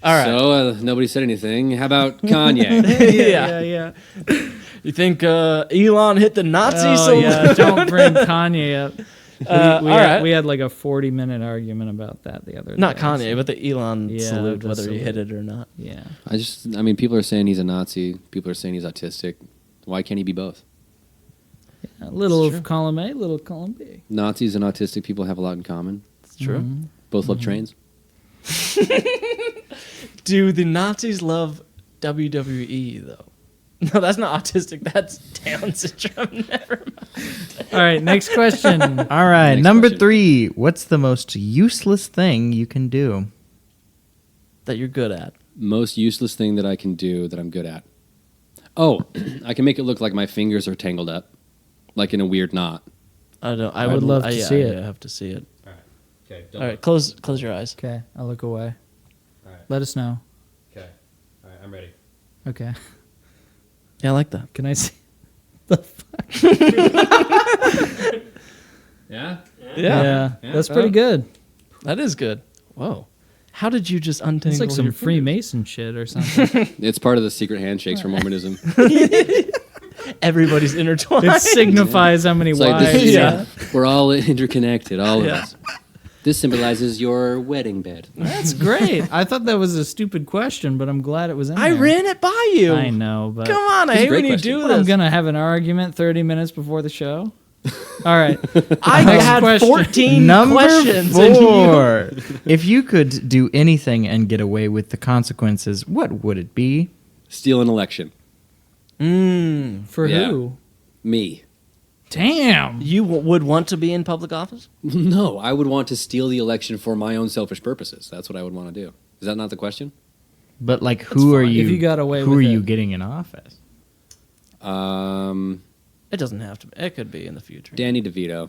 All right. So nobody said anything. How about Kanye? Yeah. You think Elon hit the Nazi Oh salute? yeah, don't bring Kanye up. We all right. we had like a 40-minute argument about that the other Not day. Kanye, but the Elon Yeah, salute, the whether he hit salute. it or not. Yeah. I mean, people are saying he's a Nazi. People are saying he's autistic. Why can't he be both? A little It's of true. column A, little column B. Nazis and autistic people have a lot in common. It's true. Both love trains. Do the Nazis love WWE though? No, that's not autistic. That's Down syndrome. Never mind. All right, next question. All right, Next number question. 3. What's the most useless thing you can do? That you're good at. Most useless thing that I can do that I'm good at. Oh, I can make it look like my fingers are tangled up, like in a weird knot. I don't. I would love to see it. I have to see it. Okay. All right, close your eyes. Okay, I'll look away. All right. Let us know. Okay. All right. I'm ready. Okay. Yeah, I like that. Can I see? The fuck? Yeah. Yeah, that's pretty good. That is good. Whoa. How did you just untangle? It's like some your fingers? Freemason shit or something. It's part of the secret handshakes for Mormonism. Everybody's intertwined. It signifies how many It's like wives. this is, Yeah. we're all interconnected, all of Yeah. us. This symbolizes your wedding bed. That's great. I thought that was a stupid question, but I'm glad it was in I there. ran it by you. I know, but Come on, I This is a hate great when you question. do What, I'm this. gonna have an argument 30 minutes before the show. All right. I Next had question. 14 Number questions. And you, 4. If you could do anything and get away with the consequences, what would it be? Steal an election. For Yeah. who? Me. Damn. you would want to be in public office? No, I would want to steal the election for my own selfish purposes. That's what I would want to do. Is that not the question? But like, who are fine. you? If you got away who with are it. you getting in office? It doesn't have to. It could be in the future. Danny DeVito.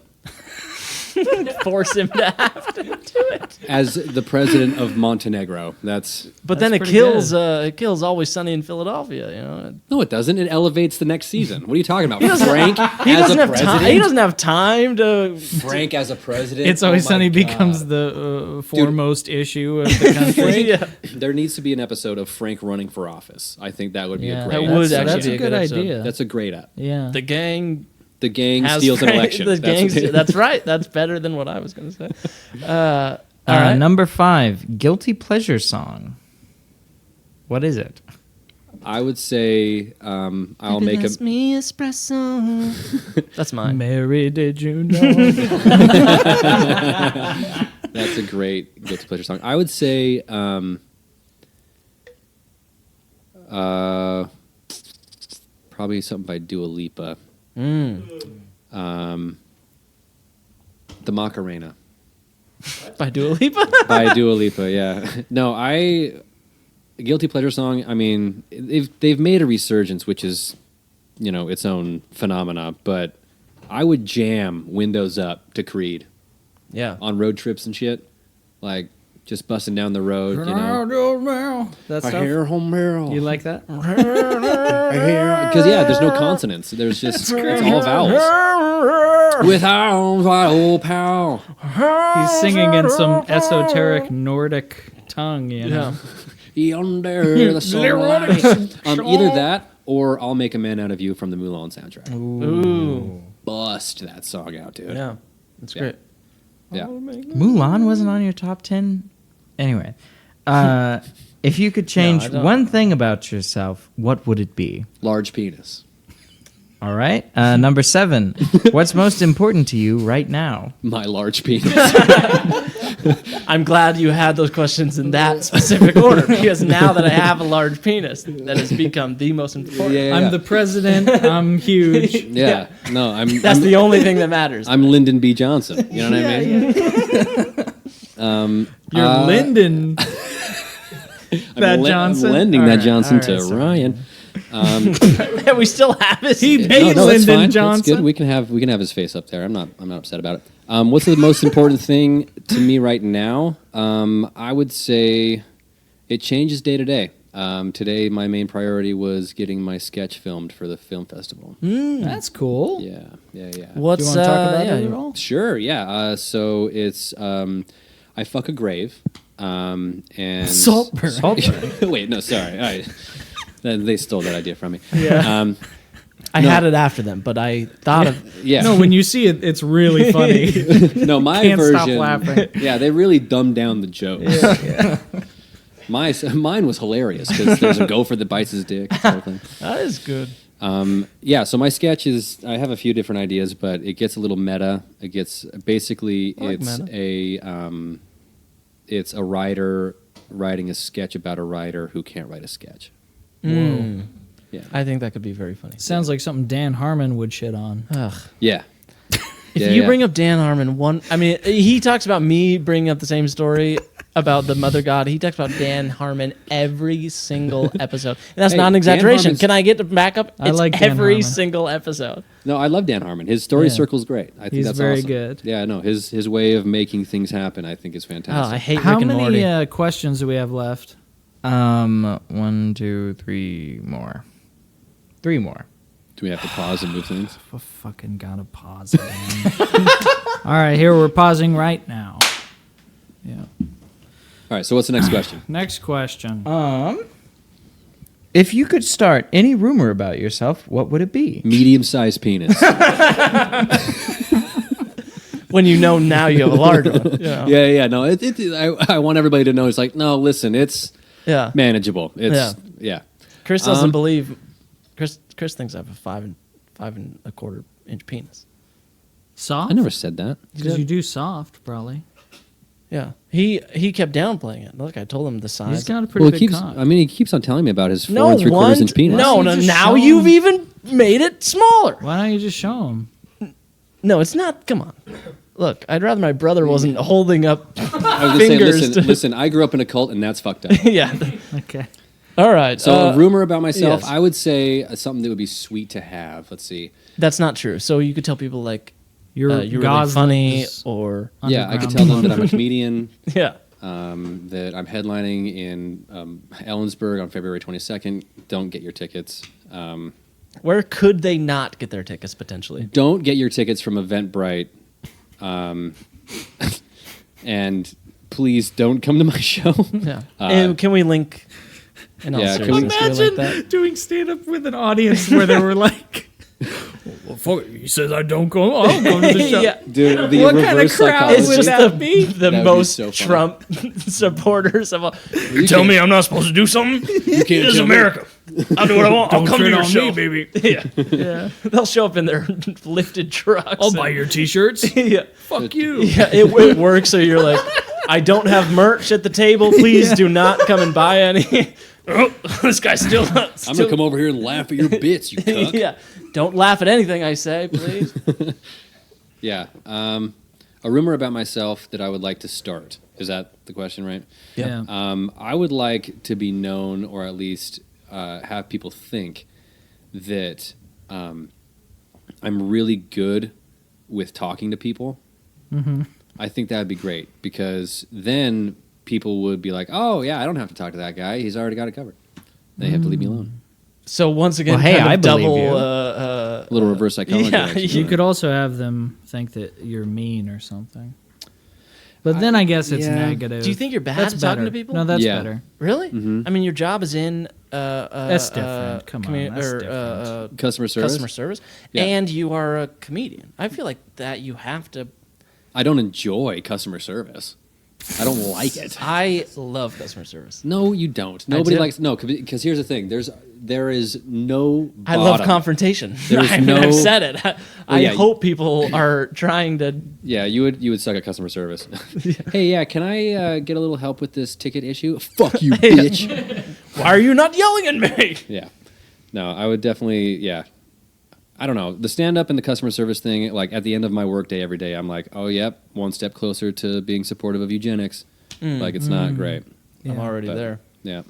Force him to have to do it. As the president of Montenegro. That's But then it pretty kills. It kills Always Sunny in Philadelphia. You know. no, it doesn't. It elevates the next season. What are you talking about? Frank He as doesn't a have president. time. He doesn't have time to. Frank as a president. It's Always Oh my Sunny God. becomes the foremost issue of the country. Yeah. There needs to be an episode of Frank running for office. I think that would be Yeah, a great. That would that's, actually that's be a a good good episode. idea. That's a great app. Yeah. The gang The gang has steals an Frank- election. The That's gang. what- That's right. That's better than what I was going to say. All right. Number 5. Guilty pleasure song. What is it? I would say I'll make a. That's me espresso. That's mine. Mary, did you know? That's a great guilty pleasure song. I would say probably something by Dua Lipa. The Macarena. By Dua Lipa. by Dua Lipa. Yeah. No, guilty pleasure song. I mean, they've made a resurgence, which is, its own phenomena. But I would jam Windows Up to Creed Yeah. on road trips and shit, like just busting down the road. That I stuff. hear home barrel. You like that? Because there's no consonants. There's just it's all vowels. With arms, my old pal. He's singing in some esoteric Nordic tongue, you know. Yonder the sunlight. Either that or I'll Make a Man Out of You from the Mulan soundtrack. Ooh. Bust that song out, dude. Yeah. That's Yeah. great. Yeah. Mulan wasn't on your top 10? Anyway, if you could change I don't- one thing about yourself, what would it be? Large penis. All right. Number 7. What's most important to you right now? My large penis. I'm glad you had those questions in that specific order because now that I have a large penis, that has become the most important. I'm the president. I'm huge. Yeah. No, That's the only thing that matters. I'm Lyndon B. Johnson. You know what I mean? You're Lyndon. I'm Johnson? lending All that right, Johnson all right, to sorry. Ryan. we still have it. He No, paid that's Lyndon fine. Johnson. That's good. We can have his face up there. I'm not upset about it. What's the most important thing to me right now? I would say it changes day to day. Today, my main priority was getting my sketch filmed for the film festival. That's cool. Yeah. What's Do you want to talk about yeah, it at all? Sure. Yeah. So it's I fuck a grave. And Saltburn. Wait, no, sorry. They stole that idea from me. Yeah. I No. had it after them, but I thought of Yeah. No, when you see it, it's really funny. No, my Can't version. stop laughing. Yeah, they really dumbed down the joke. Mine was hilarious because there's a gopher that bites his dick. This whole thing. that is good. Yeah, so my sketch is. I have a few different ideas, but it gets a little meta. It gets basically like it's meta. it's a writer writing a sketch about a writer who can't write a sketch. Whoa. Yeah, I think that could be very funny. Sounds like something Dan Harmon would shit on. Ugh. yeah. If you bring up Dan Harmon, he talks about me bringing up the same story about the Mother God. He talks about Dan Harmon every single episode. And that's Hey, not an Dan exaggeration. Harmon's- Can I get the backup? I It's like Dan every Harmon. single episode. No, I love Dan Harmon. His story Yeah. circle's great. I think He's that's very awesome. good. Yeah, no, his way of making things happen, I think, is Oh, fantastic. I hate How Rick and Morty. many questions do we have left? 1, 2, 3 more. 3 more. Do we have to pause and move things? I fucking gotta pause it. man. All right, here we're pausing right now. Yeah. All right. So what's the next question? Next question. If you could start any rumor about yourself, what would it be? Medium-sized penis. When you know now you have a large one. You know? Yeah. No, I want everybody to know. It's like, no, listen, it's Yeah. manageable. It's yeah. Chris doesn't believe. Chris thinks I have a 5 1/4 inch penis. Soft? I never said that. Because you do soft, probably. Yeah. He kept downplaying it. Look, I told him the size. He's got a pretty Well, big he keeps. cock. I mean, he keeps on telling me about his 4 no 3/4 inch penis. No, Why don't no. you just Now show you've him? even made it smaller. Why don't you just show him? No, it's not. Come on. Look, I'd rather my brother wasn't holding up I was gonna say, fingers. listen. I grew up in a cult, and that's fucked up. Yeah. Okay. All right. So a rumor about myself, yes. I would say something that would be sweet to have. Let's see. That's not true. So you could tell people like You're, you're really funny, or Yeah, I could Underground. tell them that I'm a comedian. yeah. That I'm headlining in Ellensburg on February 22nd. Don't get your tickets. Where could they not get their tickets potentially? Don't get your tickets from Eventbrite. And please don't come to my show. Yeah. And can we link? In all Yeah, can we- seriousness, like that? doing stand up with an audience where they were like, well, fuck, he says I don't go. I'll go to the show. Yeah. Dude, the What kind of reverse crowd psychology. It's would just that be? the That would be most so funny. Trump supporters of all. You Tell can't- me I'm not supposed to do something? You can't This is tell me. America. I'll do what I want. I'll come to tread your on show. me, baby. Yeah. Yeah. They'll show up in their lifted trucks. I'll buy your t-shirts. Yeah. Fuck you. Yeah, it works. So you're like, I don't have merch at the table. Please do not come and buy any. Oh, this guy's still. I'm gonna come over here and laugh at your bits, you cuck. Yeah. Don't laugh at anything I say, please. Yeah. a rumor about myself that I would like to start. Is that the question, right? Yeah. I would like to be known, or at least have people think that I'm really good with talking to people. Mm-hmm. I think that would be great, because then people would be like, oh, yeah, I don't have to talk to that guy. He's already got it covered. They have to leave me alone. So once again, Well, hey, kind of I believe double. you. A little reverse psychology. yeah, actually. You could also have them think that you're mean or something. But then I guess it's yeah. negative. Do you think you're bad That's at talking better. to people? No, that's Yeah. better. Really? Mhm. I mean, your job is in That's different. Come on, that's different. Customer service. customer service, Yeah. and you are a comedian. I feel like that you have to. I don't enjoy customer service. I don't like it. I love customer service. No, you don't. Nobody do. likes because here's the thing. There is no. I love bottom. confrontation. There's I mean, no- I've said it. I yeah, hope people are trying to. Yeah, you would suck at customer service. Hey, yeah, can I get a little help with this ticket issue? Fuck you, bitch. Why are you not yelling at me? Yeah, no, I would definitely. Yeah, I don't know, the stand up and the customer service thing. Like at the end of my workday every day, I'm like, oh yep, one step closer to being supportive of eugenics. Like it's not great. I'm already But, there. Yeah.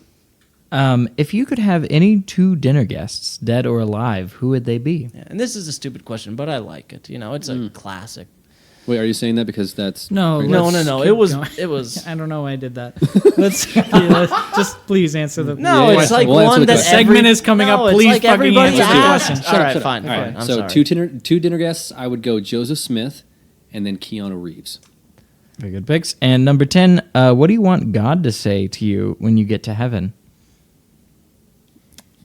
If you could have any 2 dinner guests, dead or alive, who would they be? Yeah, and this is a stupid question, but I like it. You know, it's a classic. Wait, are you saying that because that's No, No, let's no. keep It was. going. It was. I don't know why I did that. Let's just please answer the No, Yeah, it's yeah. like We'll answer one the that question. segment every- is coming up. No, it's Please like fucking everybody answer the asked. question. All right, fine. All right. I'm So sorry. two dinner guests. I would go Joseph Smith, and then Keanu Reeves. Very good picks. And number 10, what do you want God to say to you when you get to heaven?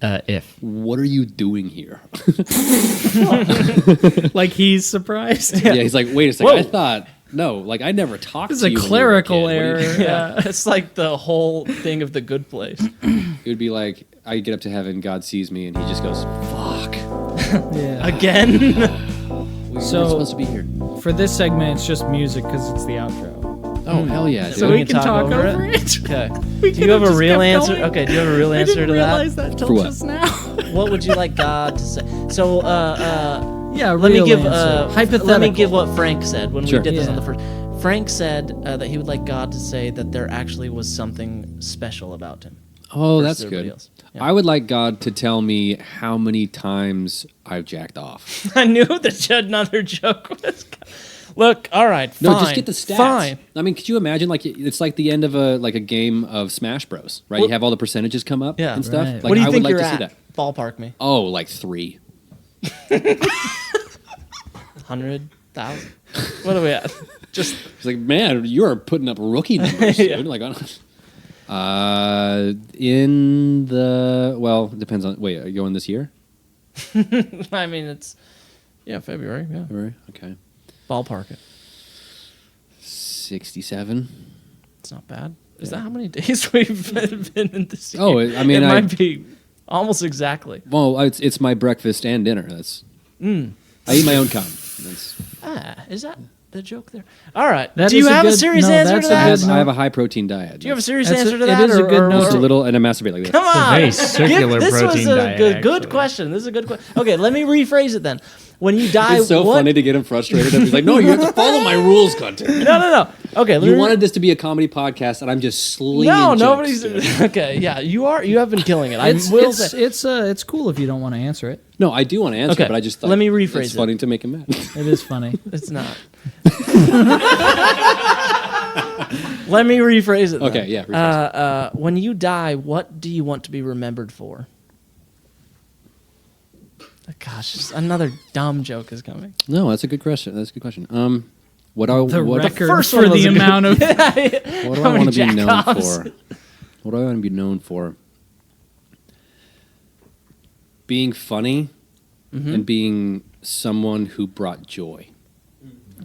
If. What are you doing here? Like he's surprised. Yeah, he's like, wait a second. Whoa. I thought no, like I never talked This is to a you. when you were clerical kid. What error. do you- Yeah, it's like the whole thing of The Good Place. It would be like I get up to heaven, God sees me, and he just goes, "Fuck, Yeah. Again. we So- were supposed to be here." For this segment, it's just music because it's the outro. Oh hell yeah! So dude. we can talk over it. Okay. We Do you have a could've real just kept answer? going. Okay. Do you have a real I answer didn't to realize that? that till For what? just now. What would you like God to say? So, Yeah, let me real give answer. Hypothetical. Let me give what Frank said when Sure. we did this on Yeah. the first. Frank said that he would like God to say that there actually was something special about him. Oh, versus that's everybody good. else. Yeah. I would like God to tell me how many times I've jacked off. I knew that another joke was. Look, all right, fine. No, just get the stats. Fine. I mean, could you imagine? Like, it's like the end of a game of Smash Bros. Right? What- You have all the percentages come up Yeah. and stuff. Right. Like, What do you I think would like you're to at? see that. Ballpark me. Oh, like 3. 100,000. What are we at? Just It's like, man, you are putting up rookie numbers, Yeah. dude. Like, in the it depends on. Wait, are you going this year? I mean, it's February. Yeah, February? Okay, ballpark it. 67. It's not bad. Is Yeah. that how many days we've been in this? Oh, year? I mean, it I- might be almost exactly. Well, it's my breakfast and dinner. That's I eat my own cum. That's, Is that the joke there? All right. That Do you is a have a good- serious no, answer that's to a I that? good- have a high protein diet. Do you have a serious That's answer a- to it that? is a good Just a note. little, and I masturbate like this. Come on. very circular this was protein a diet, good actually. question. This is a good question. Okay, let me rephrase it then. When you die, It's so what? funny to get him frustrated. He's like, "No, you have to follow my rules, content." No. Okay, let You me wanted this to be a comedy podcast, and I'm just slinging. No, jokes, nobody's. dude. Okay, yeah, you are. You have been killing it. I It's will it's, say. it's cool if you don't want to answer it. No, I do want to answer, Okay, but I just thought let me rephrase it's it. funny to make him mad. It is funny. It's not. Let me rephrase it. Then. Okay, yeah, rephrase when you die, what do you want to be remembered for? Gosh, just another dumb joke is coming. No, that's a good question. That's a good question. What The what record first for one was the a good- amount of do I How many want to be known jack-offs? for? What do I want to be known for? Being funny and being someone who brought joy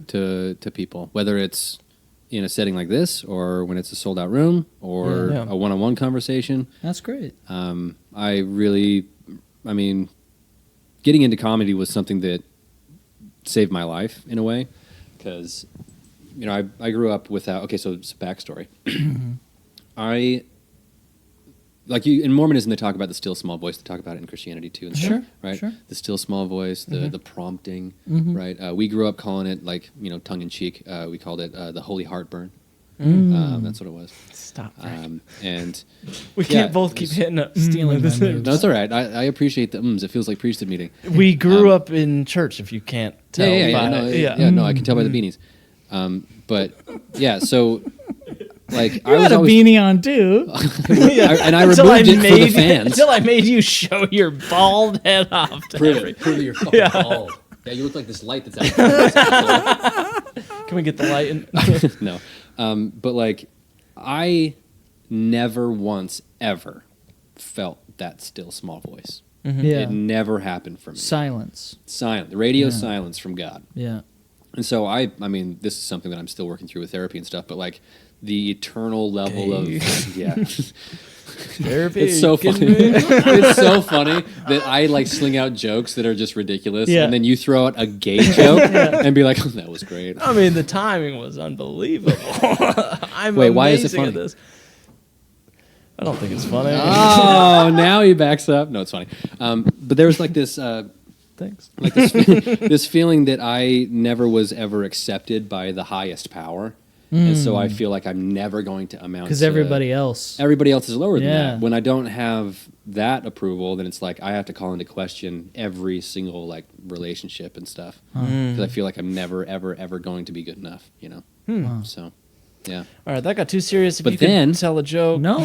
to people, whether it's in a setting like this or when it's a sold out room or Yeah. a one-on-one conversation. That's great. I mean, getting into comedy was something that saved my life in a way, because, I grew up without. Okay, so it's a backstory. like you in Mormonism, they talk about the still small voice. They talk about it in Christianity too, and stuff, right? sure. The still small voice, the prompting, right? We grew up calling it like tongue in cheek. We called it the holy heartburn. That's what it was. Stop. Frank. And We can't both keep hitting it. Stealing my moves. no, it's all right. I appreciate the ums. It feels like priesthood meeting. We grew up in church. If you can't tell, No, I can tell by the beanies. But yeah, so like You had a beanie on too. I removed it for the fans. Until I made you show your bald head off. To Prove that you're fucking bald. Yeah, you look like this light that's out. Can we get the light in? No, but like I never once ever felt that still small voice. Yeah. It never happened for me. Silence. Silent, the radio silence from God. Yeah. And so I mean, this is something that I'm still working through with therapy and stuff. But like the eternal level of Therapy. it's so funny. It's so funny that I like sling out jokes that are just ridiculous, and then you throw out a gay joke and be like, oh, "That was great." I mean, the timing was unbelievable. Wait, why is it amazing at funny? this. I don't think it's funny. Oh, now he backs up. No, it's funny. But there was like this. Thanks. Like this feeling that I never was ever accepted by the highest power, and so I feel like I'm never going to amount. Because to everybody else is lower than Yeah. that. When I don't have that approval, then it's like I have to call into question every single like relationship and stuff because I feel like I'm never ever going to be good enough. So yeah. All right, that got too serious. If But you then- could tell a joke. No.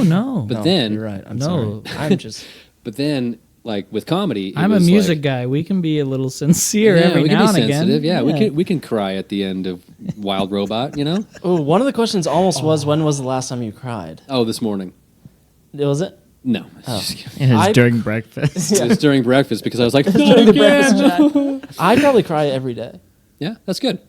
But No, then you're right. I'm No. sorry. I'm just. But then like with comedy, it I'm a was music like, guy. We can be a little sincere yeah, every we can now be and sensitive. again. Yeah, we can cry at the end of Wild Robot. Oh, one of the questions almost was, when was the last time you cried? Oh, this morning. Was it? No. Oh. Just kidding. It was I- during breakfast. It was during breakfast because I was like, During the breakfast chat. I probably cry every day. yeah, that's good.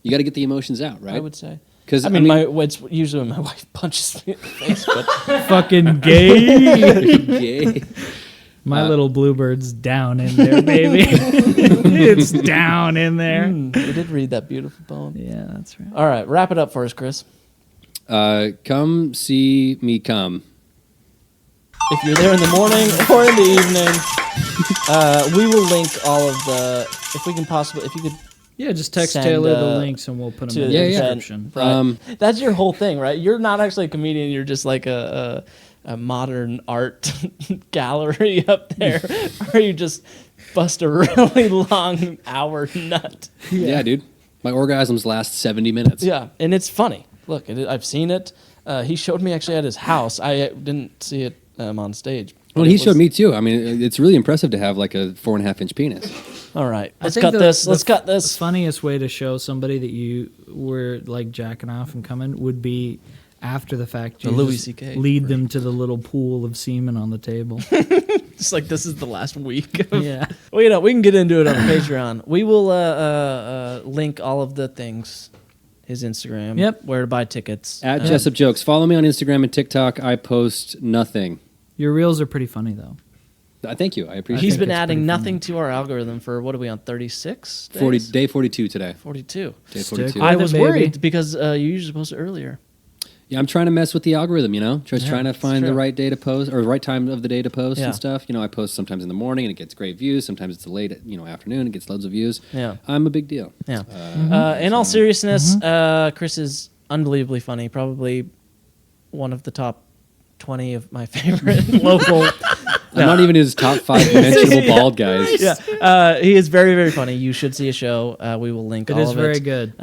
You got to get the emotions out, right? I would say. Because I mean, it's usually when my wife punches me in the face, but Fucking gay. gay. My little bluebird's down in there, baby. It's down in there. we did read that beautiful poem. Yeah, that's right. All right, wrap it up for us, Chris. Come see me come. If you're there in the morning or in the evening, we will link all of the. If we can possibly, if you could. Yeah, just text Send, Taylor the links and we'll put them to in the the yeah. description. Right. That's your whole thing, right? You're not actually a comedian. You're just like a modern art gallery up there, where you just bust a really long hour nut. Yeah, dude. My orgasms last 70 minutes. Yeah, and it's funny. Look, I've seen it. He showed me actually at his house. I didn't see it on stage. Well, he showed me too. I mean, it's really impressive to have like a 4.5-inch penis. All right, I let's think cut this. the Let's cut this. The funniest way to show somebody that you were like jacking off and coming would be after the fact. You The Louis just C.K. lead them to the little pool of semen on the table. It's like this is the last week. Yeah. Well, we can get into it on Patreon. We will link all of the things. His Instagram. Yep. Where to buy tickets. At Jessup Jokes. Follow me on Instagram and TikTok. I post nothing. Your reels are pretty funny though. Thank you. I appreciate He's it. been it's adding pretty nothing to our algorithm for, what are we on, 36 days? 40, day 42 today. 42. Day Stick 42. with I it, was baby. worried because you usually post it earlier. Yeah, I'm trying to mess with the algorithm, Just trying to find the true. right day to post or the right time of the day to post Yeah. and stuff. I post sometimes in the morning and it gets great views. Sometimes it's late, afternoon. It gets loads of views. Yeah. I'm a big deal. Yeah. In all seriousness, Chris is unbelievably funny. Probably one of the top 20 of my favorite local. I'm not even his top 5 mentionable bald guys. Yeah. He is very, very funny. You should see a show. We will link It all is of it. very good.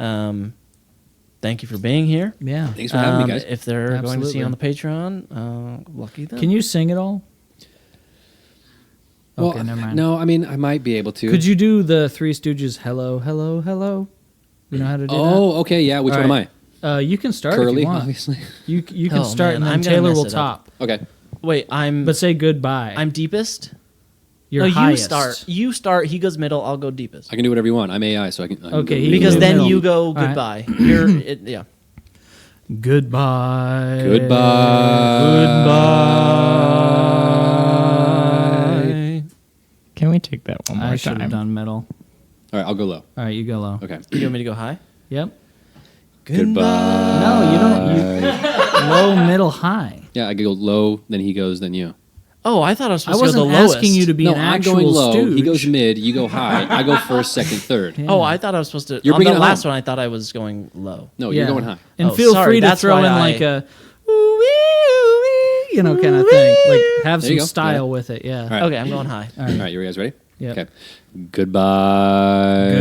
Thank you for being here. Yeah. Thanks for having me, guys. If they're going to see you on the Absolutely. Patreon, lucky them. Can you sing it all? Well, Okay, never mind. No, I mean, I might be able to. Could you do the Three Stooges? Hello, hello, hello. You know how to do Oh, okay, yeah. Which All one am right. I? that? You can start if Curly, you want. obviously. You can Oh, start man, and then I'm gonna Taylor mess will it top. Okay. Wait, But say goodbye. I'm deepest. Your no, highest. you start. You start. He goes middle. I'll go deepest. I can do whatever you want. I'm AI, so I can. Okay, he Because can then middle. you go right. goodbye. You're yeah. Goodbye. Goodbye. Can we take that one more I should have time? done middle. All right, I'll go low. All right, you go low. Okay. You want me to go high? Yep. Goodbye. No, you don't. Low, middle, high. Yeah, I go low, then he goes, then you. Oh, I thought I was I supposed to go wasn't the lowest. asking you to be No, an I'm actual going low. stooge. He goes mid. You go high. I go first, second, third. Yeah. Oh, I thought I was supposed to. You're on the bringing it last home. one, I thought I was going low. No, you're going high. And Oh, feel sorry, free to that's throw why in I- like a ooh-wee, kind of thing. Like have There you some go. style Yeah. with it. Yeah. All right. Okay, I'm going high. All right, you guys ready? Yep. Okay. Goodbye.